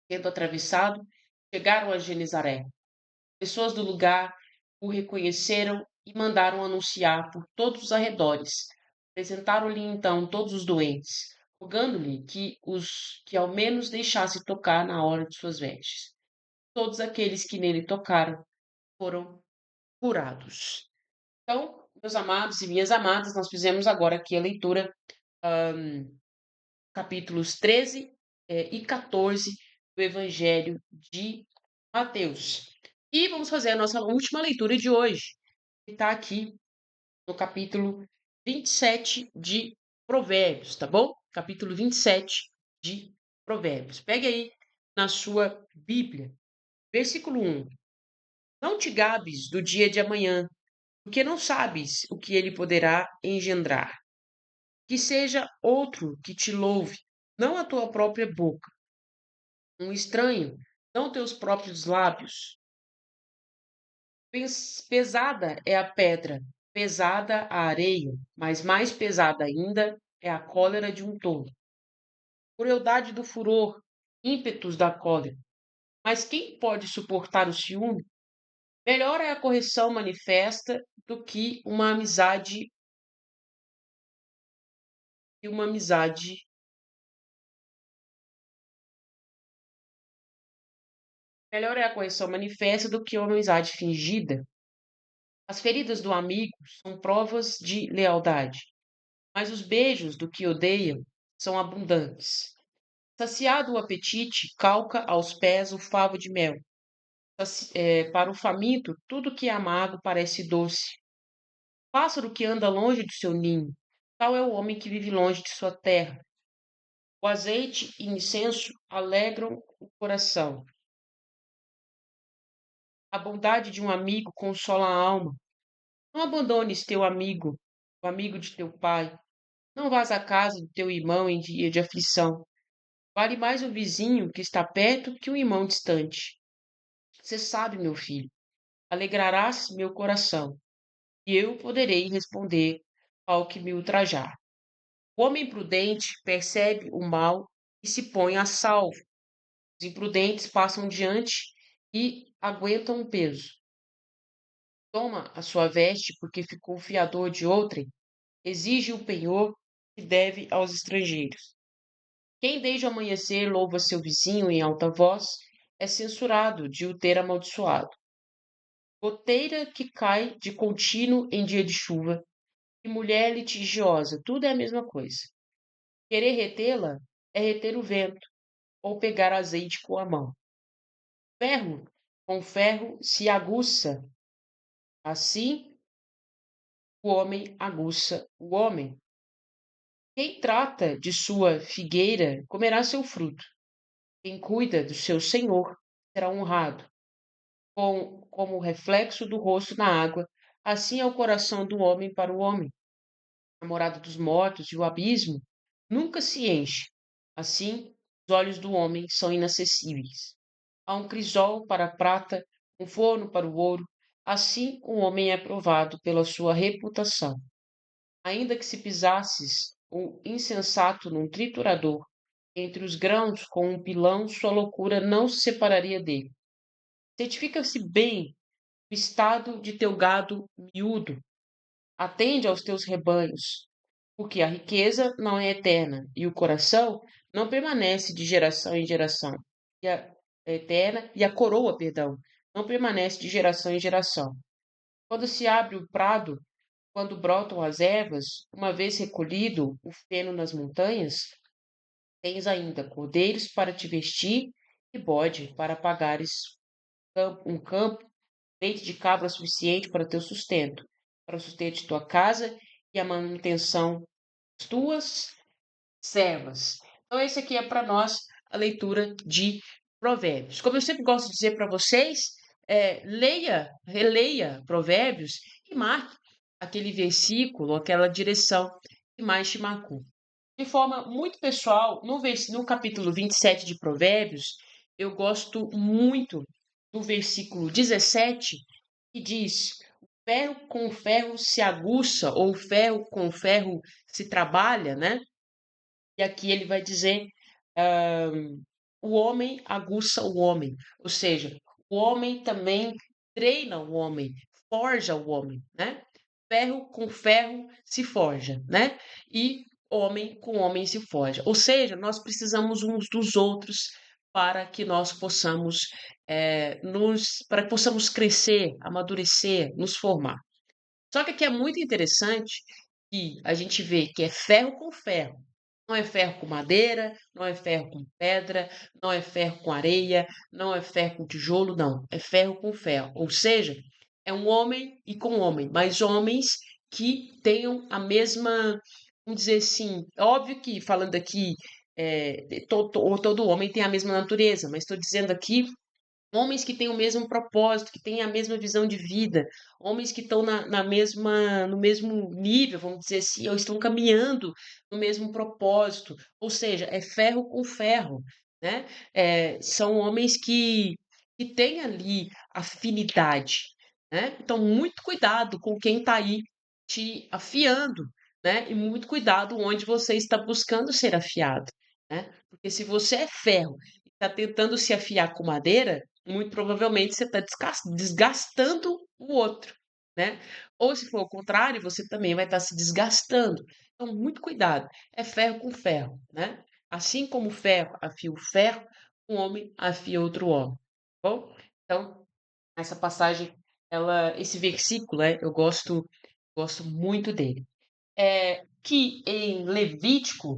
Tendo atravessado, Chegaram a Genezaré. Pessoas do lugar o reconheceram e mandaram anunciar por todos os arredores. Apresentaram-lhe então todos os doentes, rogando-lhe que ao menos deixasse tocar na hora de suas vestes. Todos aqueles que nele tocaram foram curados. Então, meus amados e minhas amadas, nós fizemos agora aqui a leitura, capítulos 13 e 14 do Evangelho de Mateus. E vamos fazer a nossa última leitura de hoje, que está aqui no capítulo 27 de Provérbios, tá bom? Capítulo 27 de Provérbios. Pegue aí na sua Bíblia, versículo 1. Não te gabes do dia de amanhã, porque não sabes o que ele poderá engendrar. Que seja outro que te louve, não a tua própria boca. Um estranho, não teus próprios lábios. Pesada é a pedra, pesada a areia, mas mais pesada ainda é a cólera de um tolo. Crueldade do furor, ímpetos da cólera. Mas quem pode suportar o ciúme? Melhor é a correção manifesta do que uma amizade e uma amizade. Melhor é a correção manifesta do que uma amizade fingida. As feridas do amigo são provas de lealdade, mas os beijos do que odeiam são abundantes. Saciado o apetite, calca aos pés o favo de mel. Para o faminto, tudo que é amargo parece doce. Pássaro que anda longe do seu ninho, tal é o homem que vive longe de sua terra. O azeite e incenso alegram o coração. A bondade de um amigo consola a alma. Não abandones teu amigo, o amigo de teu pai. Não vás à casa do teu irmão em dia de aflição. Vale mais o vizinho que está perto que um irmão distante. Você sabe, meu filho, alegrarás meu coração, e eu poderei responder ao que me ultrajar. O homem prudente percebe o mal e se põe a salvo. Os imprudentes passam diante e aguentam o peso. Toma a sua veste porque ficou fiador de outrem, exige o penhor que deve aos estrangeiros. Quem desde o amanhecer louva seu vizinho em alta voz é censurado de o ter amaldiçoado. Goteira que cai de contínuo em dia de chuva e mulher litigiosa, tudo é a mesma coisa. Querer retê-la é reter o vento ou pegar azeite com a mão. Ferro com ferro se aguça, assim o homem aguça o homem. Quem trata de sua figueira comerá seu fruto. Quem cuida do seu senhor será honrado. Como o reflexo do rosto na água, assim é o coração do homem para o homem. A morada dos mortos e o abismo nunca se enche. Assim, os olhos do homem são inacessíveis. Há um crisol para a prata, um forno para o ouro. Assim, o homem é provado pela sua reputação. Ainda que se pisasses o insensato num triturador, entre os grãos com um pilão, sua loucura não se separaria dele. Certifica-se bem o estado de teu gado miúdo. Atende aos teus rebanhos, porque a riqueza não é eterna e o coração não permanece de geração em geração. E a eterna e a coroa, perdão, não permanece de geração em geração. Quando se abre o prado, quando brotam as ervas, uma vez recolhido o feno nas montanhas, tens ainda cordeiros para te vestir e bode para pagares um campo, leite de cabra suficiente para teu sustento, para o sustento de tua casa e a manutenção das tuas servas. Então, esse aqui é para nós a leitura de Provérbios. Como eu sempre gosto de dizer para vocês, leia, releia Provérbios e marque aquele versículo, aquela direção que mais te marcou. De forma muito pessoal, no capítulo 27 de Provérbios, eu gosto muito do versículo 17, que diz: ferro com ferro se aguça, ou ferro com ferro se trabalha, né? E aqui ele vai dizer o homem aguça o homem, ou seja, o homem também treina o homem, forja o homem, né? Ferro com ferro se forja, né? E homem com homem se forja. Ou seja, nós precisamos uns dos outros para que nós possamos para que possamos crescer, amadurecer, nos formar. Só que aqui é muito interessante que a gente vê que é ferro com ferro. Não é ferro com madeira, não é ferro com pedra, não é ferro com areia, não é ferro com tijolo, não. É ferro com ferro. Ou seja, é um homem e com homem, mas homens que tenham a mesma, vamos dizer assim, é óbvio que falando aqui, todo homem tem a mesma natureza, mas estou dizendo aqui homens que têm o mesmo propósito, que têm a mesma visão de vida, homens que estão no mesmo nível, vamos dizer assim, ou estão caminhando no mesmo propósito. Ou seja, é ferro com ferro, né? São homens que têm ali afinidade, né? Então, muito cuidado com quem está aí te afiando, né? E muito cuidado onde você está buscando ser afiado, né? Porque se você é ferro e está tentando se afiar com madeira, muito provavelmente você está desgastando o outro, né? Ou se for o contrário, você também vai estar se desgastando. Então, muito cuidado. É ferro com ferro, né? Assim como o ferro afia o ferro, um homem afia outro homem. Tá bom? Então, essa passagem, esse versículo, eu gosto muito dele. Que em Levítico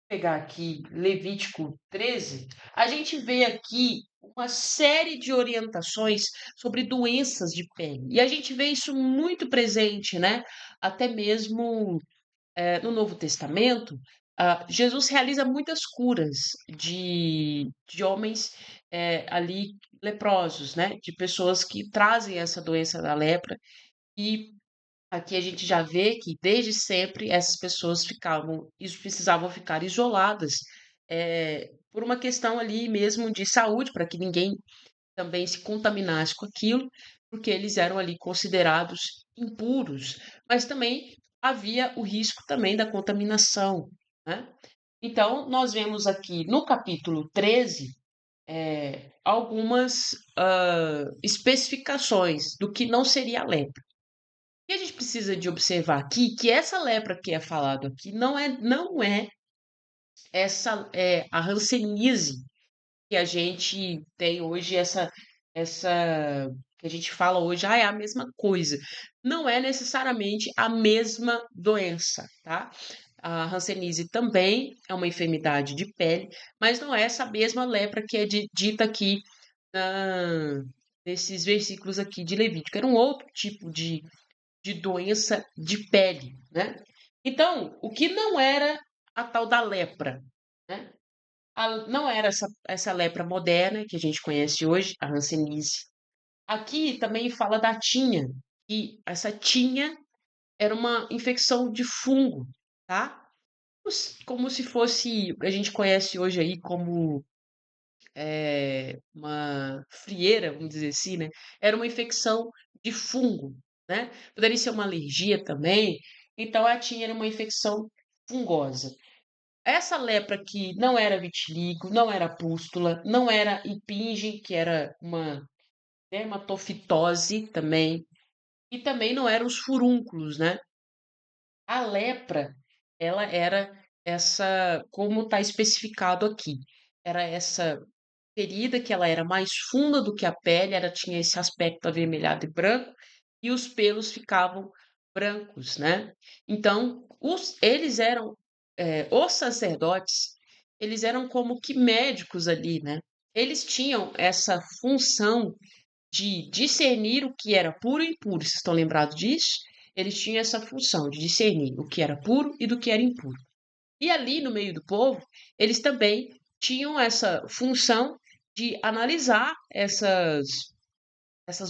pegar aqui Levítico 13, a gente vê aqui uma série de orientações sobre doenças de pele. E a gente vê isso muito presente, né? Até mesmo no Novo Testamento, Jesus realiza muitas curas de homens ali leprosos, né? De pessoas que trazem essa doença da lepra. E aqui a gente já vê que desde sempre essas pessoas precisavam ficar isoladas, por uma questão ali mesmo de saúde, para que ninguém também se contaminasse com aquilo, porque eles eram ali considerados impuros, mas também havia o risco também da contaminação, né? Então, nós vemos aqui no capítulo 13 algumas especificações do que não seria a lepra. E a gente precisa de observar aqui que essa lepra que é falado aqui não é essa a hanseníase que a gente tem hoje, essa que a gente fala hoje, é a mesma coisa. Não é necessariamente a mesma doença, tá? A hanseníase também é uma enfermidade de pele, mas não é essa mesma lepra que é dita aqui na, nesses versículos aqui de Levítico. Era um outro tipo de doença de pele, né? Então, o que não era a tal da lepra, né? Não era essa lepra moderna que a gente conhece hoje, a hanseníase. Aqui também fala da tinha, e essa tinha era uma infecção de fungo, tá? Como se fosse, a gente conhece hoje aí como uma frieira, vamos dizer assim, né? Era uma infecção de fungo, né? Poderia ser uma alergia também. Então, a tinha era uma infecção fungosa. Essa lepra aqui não era vitiligo, não era pústula, não era impingem, que era uma dermatofitose também, e também não eram os furúnculos, né? A lepra, ela era essa, como está especificado aqui, era essa ferida que ela era mais funda do que a pele, ela tinha esse aspecto avermelhado e branco, e os pelos ficavam brancos, né? Então, eles eram, os sacerdotes, eles eram como que médicos ali, né? Eles tinham essa função de discernir o que era puro e impuro. Vocês estão lembrados disso? Eles tinham essa função de discernir o que era puro e do que era impuro. E ali no meio do povo, eles também tinham essa função de analisar essas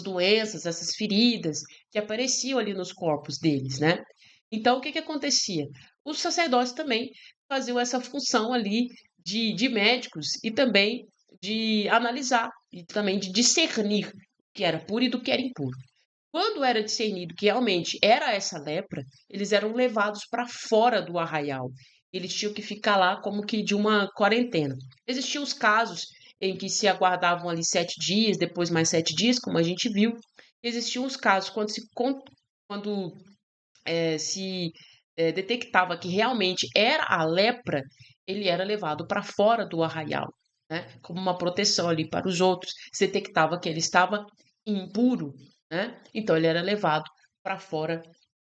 doenças, essas feridas que apareciam ali nos corpos deles, né? Então, o que que acontecia? Os sacerdotes também faziam essa função ali de médicos e também de analisar e também de discernir o que era puro e do que era impuro. Quando era discernido que realmente era essa lepra, eles eram levados para fora do arraial. eles tinham que ficar lá como que de uma quarentena. Existiam os casos em que se aguardavam ali 7 dias, depois mais 7 dias, como a gente viu. Existiam os casos quando se detectava que realmente era a lepra, ele era levado para fora do arraial, né? Como uma proteção ali para os outros. Se detectava que ele estava impuro, né? Então ele era levado para fora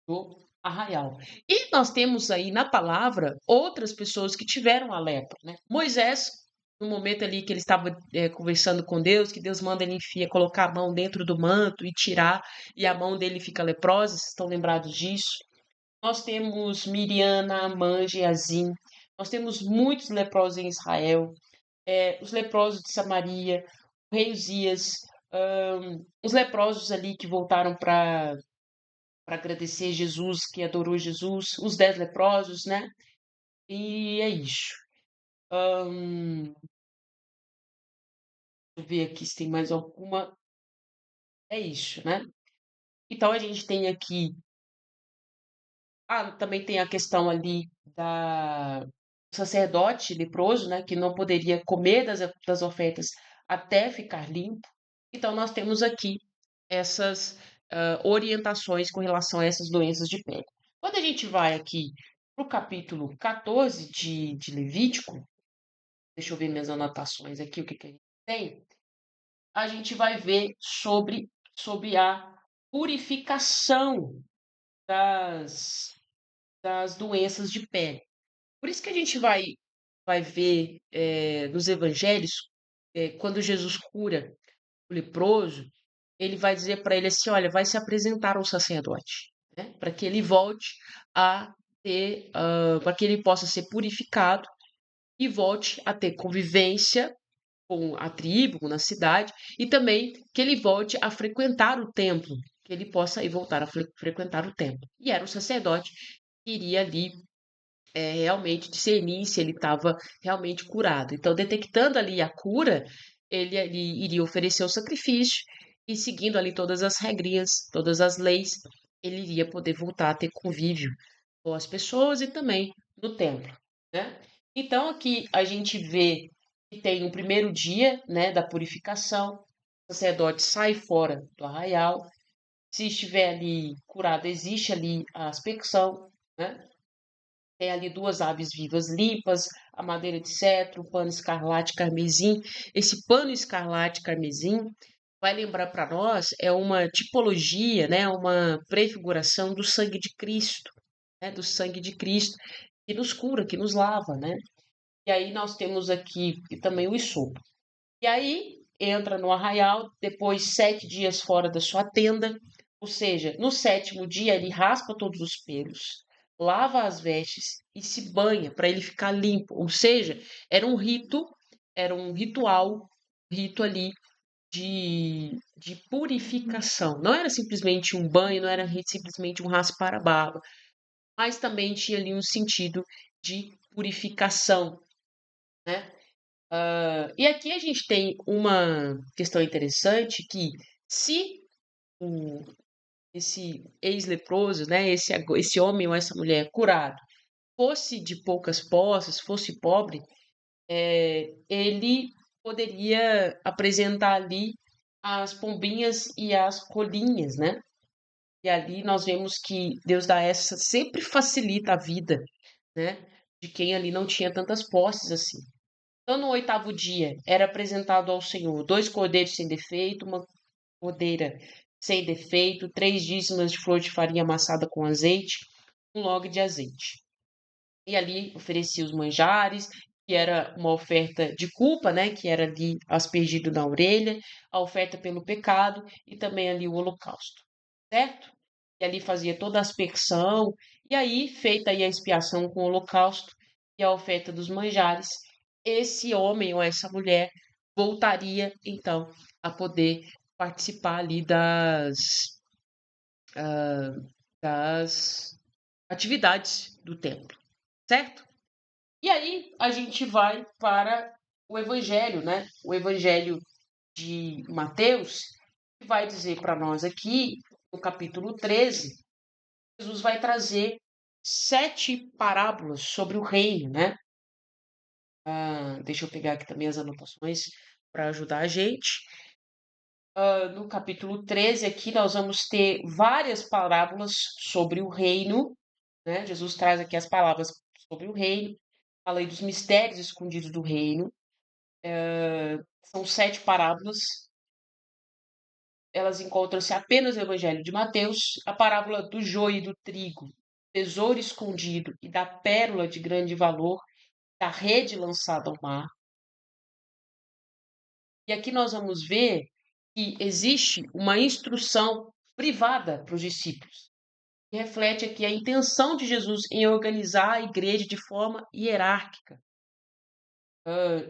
do arraial. E nós temos aí na palavra outras pessoas que tiveram a lepra, né? Moisés, no momento ali que ele estava conversando com Deus, que Deus manda ele colocar a mão dentro do manto e tirar, e a mão dele fica leprosa, vocês estão lembrados disso? Nós temos Miriam, Naamã, Geazim. Nós temos muitos leprosos em Israel. Os leprosos de Samaria, o rei Uzias, os leprosos ali que voltaram para agradecer Jesus, que adorou Jesus, os 10 leprosos, né? E é isso. Deixa eu ver aqui se tem mais alguma. É isso, né? Então a gente tem aqui. Também tem a questão ali do sacerdote leproso, né, que não poderia comer das ofertas até ficar limpo. Então, nós temos aqui essas orientações com relação a essas doenças de pele. Quando a gente vai aqui para o capítulo 14 de Levítico, deixa eu ver minhas anotações aqui, o que, que a gente tem, a gente vai ver sobre a purificação das, das doenças de pele. Por isso que a gente vai ver nos evangelhos, quando Jesus cura o leproso, ele vai dizer para ele assim: olha, vai se apresentar ao sacerdote, né? Para que ele volte a ter, para que ele possa ser purificado e volte a ter convivência com a tribo, na cidade, e também que ele volte a frequentar o templo, que ele possa aí voltar a frequentar o templo. E era o sacerdote que iria ali realmente discernir se ele estava realmente curado. Então, detectando ali a cura, ele ali iria oferecer o sacrifício e seguindo ali todas as regrinhas, todas as leis, ele iria poder voltar a ter convívio com as pessoas e também no templo, né? Então, aqui a gente vê que tem o primeiro dia, né, da purificação, o sacerdote sai fora do arraial, se estiver ali curado, existe ali a aspersão, né? Tem ali 2 aves vivas limpas, a madeira de cetro, o pano escarlate carmesim. Esse pano escarlate carmesim vai lembrar para nós, é uma tipologia, né, uma prefiguração do sangue de Cristo, né, do sangue de Cristo, que nos cura, que nos lava, né? E aí nós temos aqui também o isopo. E aí entra no arraial, depois 7 dias fora da sua tenda, ou seja, no 7º dia ele raspa todos os pelos, lava as vestes e se banha para ele ficar limpo. Ou seja, era um rito, era um rito ali de purificação. Não era simplesmente um banho, não era simplesmente um raspar a barba, mas também tinha ali um sentido de purificação, né? E aqui a gente tem uma questão interessante que se o- esse ex-leproso, né, esse homem ou essa mulher curado, fosse de poucas posses, fosse pobre, ele poderia apresentar ali as pombinhas e as rolinhas, né? E ali nós vemos que Deus dá essa, sempre facilita a vida, né, de quem ali não tinha tantas posses assim. Então, no 8º dia, era apresentado ao Senhor 2 cordeiros sem defeito, uma cordeira sem defeito, 3 dízimas de flor de farinha amassada com azeite, um log de azeite. E ali oferecia os manjares, que era uma oferta de culpa, né, que era ali aspergido na orelha, a oferta pelo pecado e também ali o holocausto, certo? E ali fazia toda a aspersão, e aí, feita aí a expiação com o holocausto e a oferta dos manjares, esse homem ou essa mulher voltaria, então, a poder participar ali das atividades do templo, certo? E aí a gente vai para o Evangelho, né? O Evangelho de Mateus, que vai dizer para nós aqui, no capítulo 13, Jesus vai trazer 7 parábolas sobre o reino, né? Deixa eu pegar aqui também as anotações para ajudar a gente. No capítulo 13 aqui nós vamos ter várias parábolas sobre o reino, né? Jesus traz aqui as palavras sobre o reino, fala aí dos mistérios escondidos do reino. São 7 parábolas, elas encontram-se apenas no Evangelho de Mateus. A parábola do joio e do trigo, tesouro escondido e da pérola de grande valor, da rede lançada ao mar. E aqui nós vamos ver que existe uma instrução privada para os discípulos, que reflete aqui a intenção de Jesus em organizar a igreja de forma hierárquica.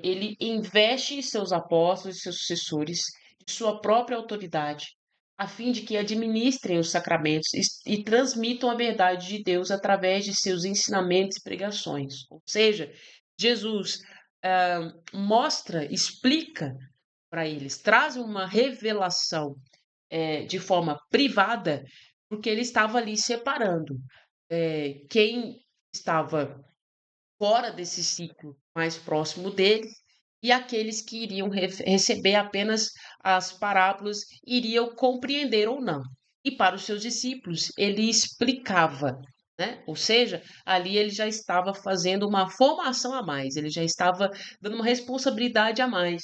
Ele investe em seus apóstolos e seus sucessores de sua própria autoridade, a fim de que administrem os sacramentos e transmitam a verdade de Deus através de seus ensinamentos e pregações. Ou seja, Jesus mostra, explica para eles, traz uma revelação de forma privada, porque ele estava ali separando quem estava fora desse ciclo mais próximo dele, e aqueles que iriam receber apenas as parábolas iriam compreender ou não. E para os seus discípulos, ele explicava, né? Ou seja, ali ele já estava fazendo uma formação a mais, ele já estava dando uma responsabilidade a mais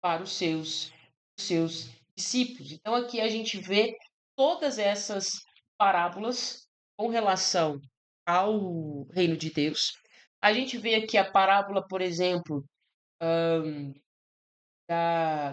para os seus discípulos. Então aqui a gente vê todas essas parábolas com relação ao reino de Deus. A gente vê aqui a parábola, por exemplo,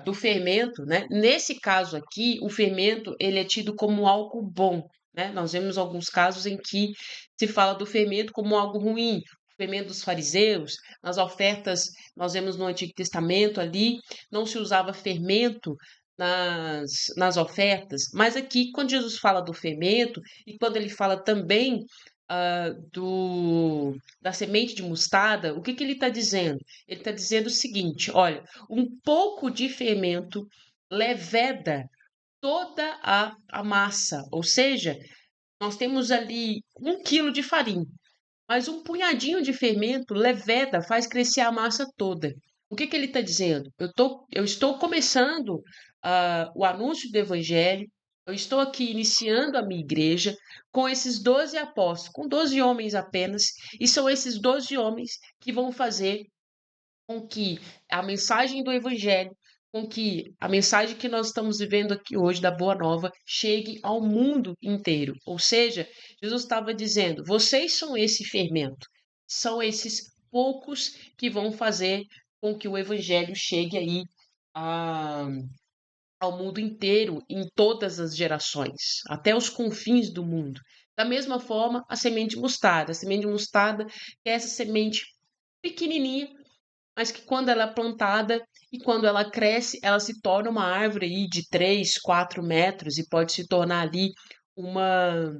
do fermento, né? Nesse caso aqui, o fermento ele é tido como algo bom, né? Nós vemos alguns casos em que se fala do fermento como algo ruim. O fermento dos fariseus, nas ofertas, nós vemos no Antigo Testamento ali, não se usava fermento nas ofertas, mas aqui, quando Jesus fala do fermento, e quando ele fala também da semente de mostarda, o que que ele está dizendo? Ele está dizendo o seguinte: olha, um pouco de fermento leveda toda a massa, ou seja, nós temos ali 1 quilo de farinha, mas um punhadinho de fermento leveda, faz crescer a massa toda. O que que ele está dizendo? Eu estou começando o anúncio do evangelho, eu estou aqui iniciando a minha igreja com esses 12 apóstolos, com 12 homens apenas, e são esses 12 homens que vão fazer com que a mensagem do Evangelho, com que a mensagem que nós estamos vivendo aqui hoje, da Boa Nova, chegue ao mundo inteiro. Ou seja, Jesus estava dizendo: vocês são esse fermento, são esses poucos que vão fazer com que o Evangelho chegue aí a, ao mundo inteiro, em todas as gerações, até os confins do mundo. Da mesma forma, a semente de mostarda. A semente de mostarda é essa semente pequenininha, mas que quando ela é plantada e quando ela cresce, ela se torna uma árvore aí de 3, 4 metros e pode se tornar ali uma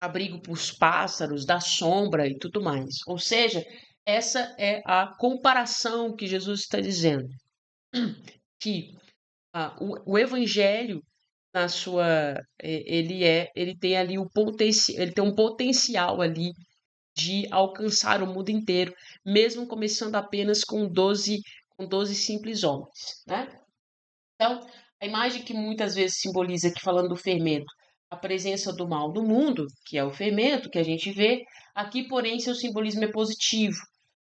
abrigo para os pássaros, da sombra e tudo mais. Ou seja, essa é a comparação que Jesus está dizendo, que o evangelho na sua ele tem ali o potencial, ele tem um potencial ali de alcançar o mundo inteiro, mesmo começando apenas com doze simples homens, né? Então, a imagem que muitas vezes simboliza aqui falando do fermento, a presença do mal no mundo, que é o fermento que a gente vê, aqui, porém, seu simbolismo é positivo.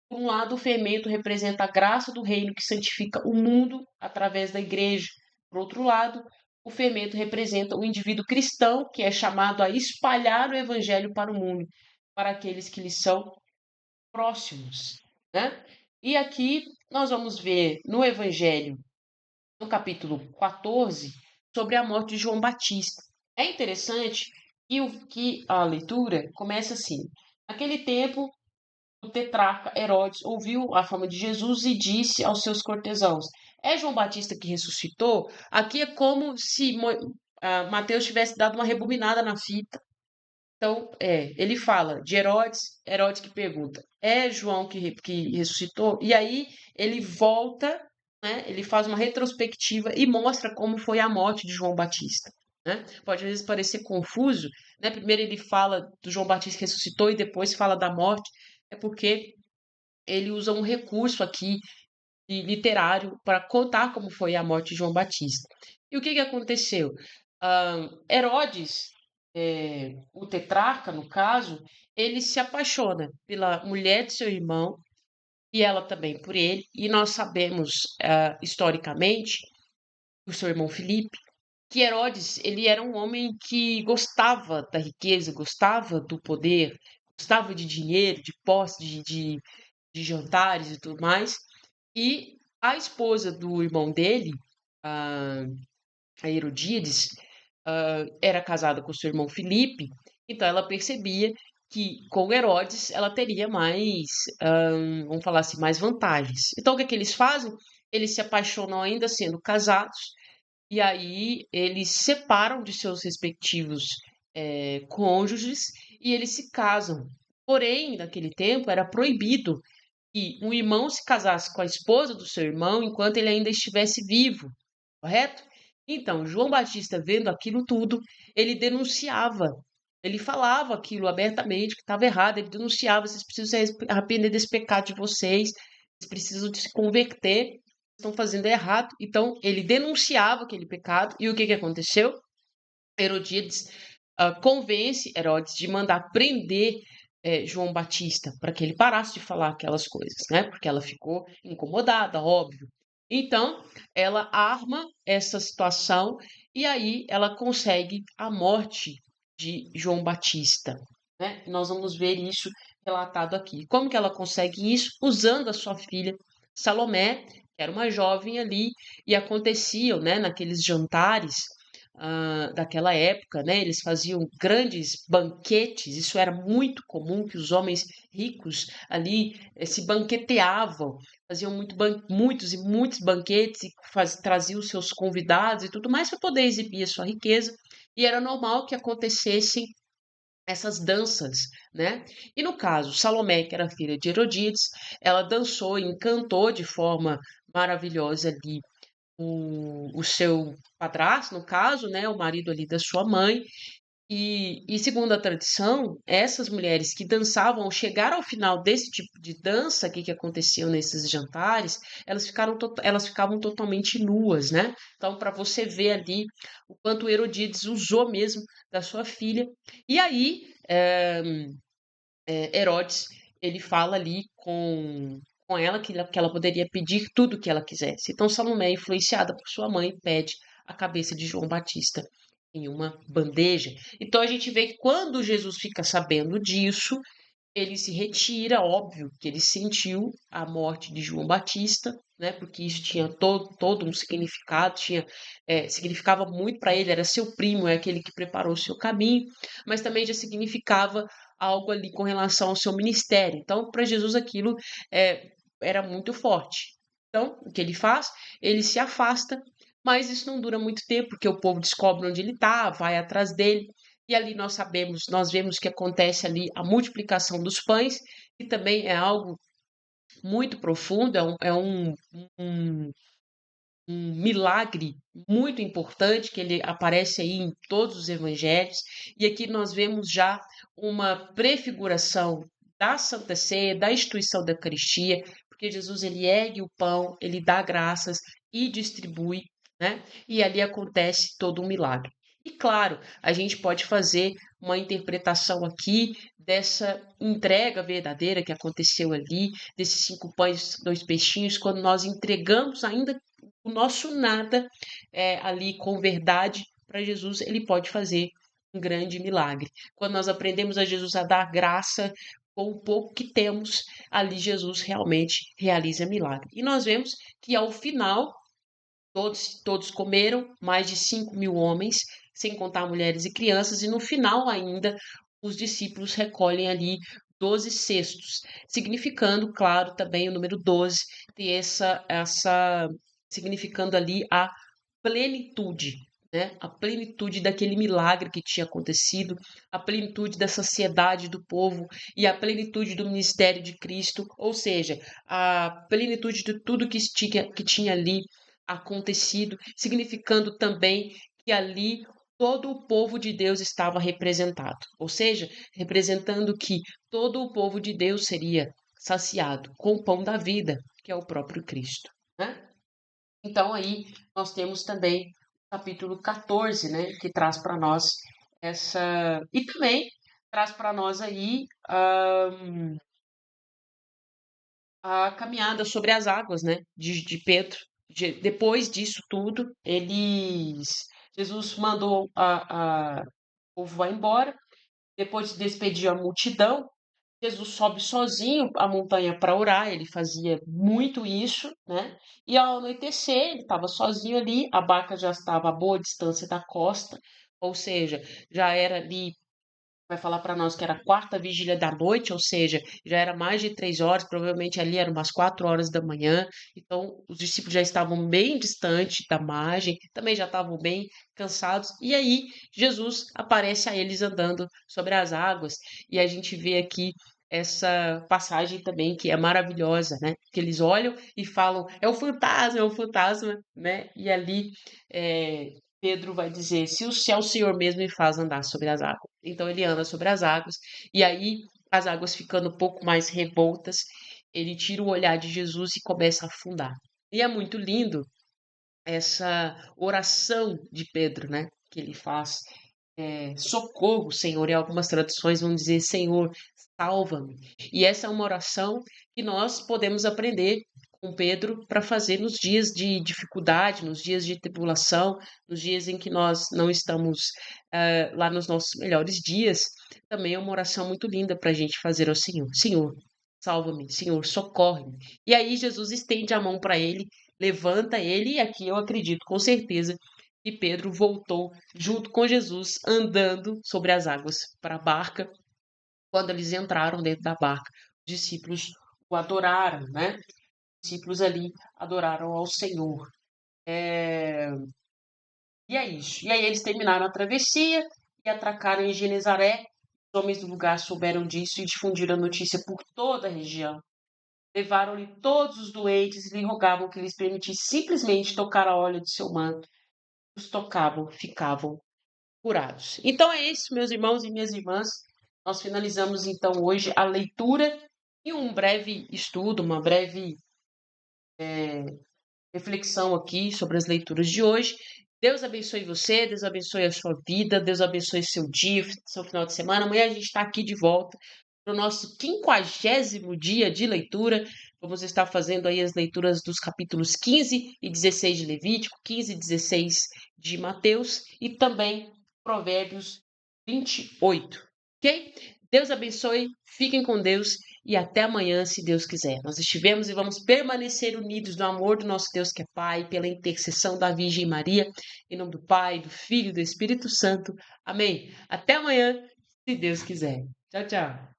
Por um lado, o fermento representa a graça do reino que santifica o mundo através da igreja. Por outro lado, o fermento representa o indivíduo cristão que é chamado a espalhar o evangelho para o mundo, para aqueles que lhe são próximos, né? E aqui nós vamos ver no Evangelho, no capítulo 14, sobre a morte de João Batista. É interessante que a leitura começa assim: naquele tempo, o tetrarca Herodes ouviu a fama de Jesus e disse aos seus cortesãos: é João Batista que ressuscitou? Aqui é como se Mateus tivesse dado uma rebobinada na fita. Então, ele fala de Herodes, Herodes que pergunta, é João que ressuscitou? E aí ele volta, né, ele faz uma retrospectiva e mostra como foi a morte de João Batista, né? Pode às vezes parecer confuso, né? Primeiro ele fala do João Batista que ressuscitou e depois fala da morte, é porque ele usa um recurso aqui literário para contar como foi a morte de João Batista. E o que que aconteceu? Herodes, o tetrarca, no caso, ele se apaixona pela mulher de seu irmão e ela também por ele. E nós sabemos, historicamente, o seu irmão Filipe, que Herodes ele era um homem que gostava da riqueza, gostava do poder, gostava de dinheiro, de posse, de jantares e tudo mais. E a esposa do irmão dele, a, a Herodíades, era casada com seu irmão Filipe, então ela percebia que com Herodes ela teria mais, vamos falar assim, mais vantagens. Então o que é que eles fazem? Eles se apaixonam ainda sendo casados, e aí eles separam de seus respectivos cônjuges e eles se casam. Porém, naquele tempo era proibido que um irmão se casasse com a esposa do seu irmão enquanto ele ainda estivesse vivo, correto? Então, João Batista, vendo aquilo tudo, ele denunciava, ele falava aquilo abertamente, que estava errado, ele denunciava: vocês precisam se arrepender desse pecado de vocês, vocês precisam de se converter, estão fazendo errado. Então, ele denunciava aquele pecado, e o que que aconteceu? Herodíades convence Herodes de mandar prender João Batista para que ele parasse de falar aquelas coisas, né? Porque ela ficou incomodada, óbvio. Então, ela arma essa situação e aí ela consegue a morte de João Batista, né? Nós vamos ver isso relatado aqui. Como que ela consegue isso? Usando a sua filha Salomé, que era uma jovem ali, e aconteciam, né, naqueles jantares daquela época, né? Eles faziam grandes banquetes, isso era muito comum que os homens ricos ali se banqueteavam, faziam muitos e muitos banquetes e traziam seus convidados e tudo mais para poder exibir a sua riqueza. E era normal que acontecessem essas danças, né? E no caso, Salomé, que era filha de Herodíades, ela dançou e encantou de forma maravilhosa ali o seu padrasto, no caso, né, o marido ali da sua mãe, e segundo a tradição, essas mulheres que dançavam, ao chegar ao final desse tipo de dança que aconteciam nesses jantares, elas ficavam totalmente nuas, né? Então, para você ver ali o quanto Herodíades usou mesmo da sua filha. E aí, Herodes, ele fala ali com ela que ela poderia pedir tudo o que ela quisesse. Então Salomé, influenciada por sua mãe, pede a cabeça de João Batista em uma bandeja. Então a gente vê que quando Jesus fica sabendo disso, ele se retira, óbvio que ele sentiu a morte de João Batista, né? Porque isso tinha todo um significado, significava muito para ele, era seu primo, é aquele que preparou o seu caminho, mas também já significava algo ali com relação ao seu ministério. Então, para Jesus aquilo era muito forte. Então, o que ele faz? Ele se afasta, mas isso não dura muito tempo, porque o povo descobre onde ele está, vai atrás dele. E ali nós vemos que acontece ali a multiplicação dos pães, que também é algo muito profundo, um, um milagre muito importante, que ele aparece aí em todos os evangelhos. E aqui nós vemos já uma prefiguração da Santa Ceia, da instituição da Eucaristia, porque Jesus ele ergue o pão, ele dá graças e distribui, né? E ali acontece todo um milagre. E claro, a gente pode fazer uma interpretação aqui dessa entrega verdadeira que aconteceu ali, desses 5 pães, 2 peixinhos, quando nós entregamos ainda o nosso nada ali com verdade para Jesus, ele pode fazer um grande milagre. Quando nós aprendemos a Jesus a dar graça com o pouco que temos, ali Jesus realmente realiza milagre. E nós vemos que ao final todos comeram, mais de 5.000 homens, sem contar mulheres e crianças, e no final ainda os discípulos recolhem ali 12 cestos, significando, claro, também o número 12, ter essa significando ali a plenitude, né? A plenitude daquele milagre que tinha acontecido, a plenitude da saciedade do povo e a plenitude do ministério de Cristo, ou seja, a plenitude de tudo que tinha ali acontecido, significando também que ali todo o povo de Deus estava representado, ou seja, representando que todo o povo de Deus seria saciado com o pão da vida, que é o próprio Cristo, né? Então aí nós temos também o capítulo 14, né, que traz para nós essa e também traz para nós aí a caminhada sobre as águas, né, de Pedro. Depois disso tudo, Jesus mandou o povo vai embora. Depois de despedir a multidão, Jesus sobe sozinho a montanha para orar. Ele fazia muito isso, né? E ao anoitecer, ele estava sozinho ali. A barca já estava a boa distância da costa, ou seja, já era ali, vai falar para nós que era a quarta vigília da noite, ou seja, já era mais de 3 horas, provavelmente ali eram umas 4 horas da manhã. Então, os discípulos já estavam bem distantes da margem, também já estavam bem cansados. E aí, Jesus aparece a eles andando sobre as águas, e a gente vê aqui essa passagem também que é maravilhosa, né? Que eles olham e falam, é o fantasma, né? E ali é, Pedro vai dizer: se é o Senhor mesmo me faz andar sobre as águas. Então ele anda sobre as águas, e aí, as águas ficando um pouco mais revoltas, ele tira o olhar de Jesus e começa a afundar. E é muito lindo essa oração de Pedro, né? Que ele faz. Socorro, Senhor. Em algumas traduções vão dizer: Senhor, salva-me. E essa é uma oração que nós podemos aprender com Pedro para fazer nos dias de dificuldade, nos dias de tribulação, nos dias em que nós não estamos lá nos nossos melhores dias. Também é uma oração muito linda para a gente fazer ao Senhor. Senhor, salva-me. Senhor, socorre-me. E aí Jesus estende a mão para ele, levanta ele, e aqui eu acredito com certeza que Pedro voltou junto com Jesus, andando sobre as águas para a barca. Quando eles entraram dentro da barca, os discípulos o adoraram, né? Os discípulos ali adoraram ao Senhor. E é isso. E aí eles terminaram a travessia e atracaram em Genezaré. Os homens do lugar souberam disso e difundiram a notícia por toda a região. Levaram-lhe todos os doentes e lhe rogavam que lhes permitisse simplesmente tocar a orla de seu manto. Os tocavam, ficavam curados. Então é isso, meus irmãos e minhas irmãs. Nós finalizamos então hoje a leitura e um breve estudo, uma breve reflexão aqui sobre as leituras de hoje. Deus abençoe você, Deus abençoe a sua vida, Deus abençoe seu dia, seu final de semana. Amanhã a gente está aqui de volta para o nosso 50º dia de leitura. Vamos estar fazendo aí as leituras dos capítulos 15 e 16 de Levítico, 15 e 16 de Mateus e também Provérbios 28, ok? Deus abençoe, fiquem com Deus e até amanhã, se Deus quiser. Nós estivemos e vamos permanecer unidos no amor do nosso Deus que é Pai, pela intercessão da Virgem Maria, em nome do Pai, do Filho e do Espírito Santo. Amém. Até amanhã, se Deus quiser. Tchau, tchau.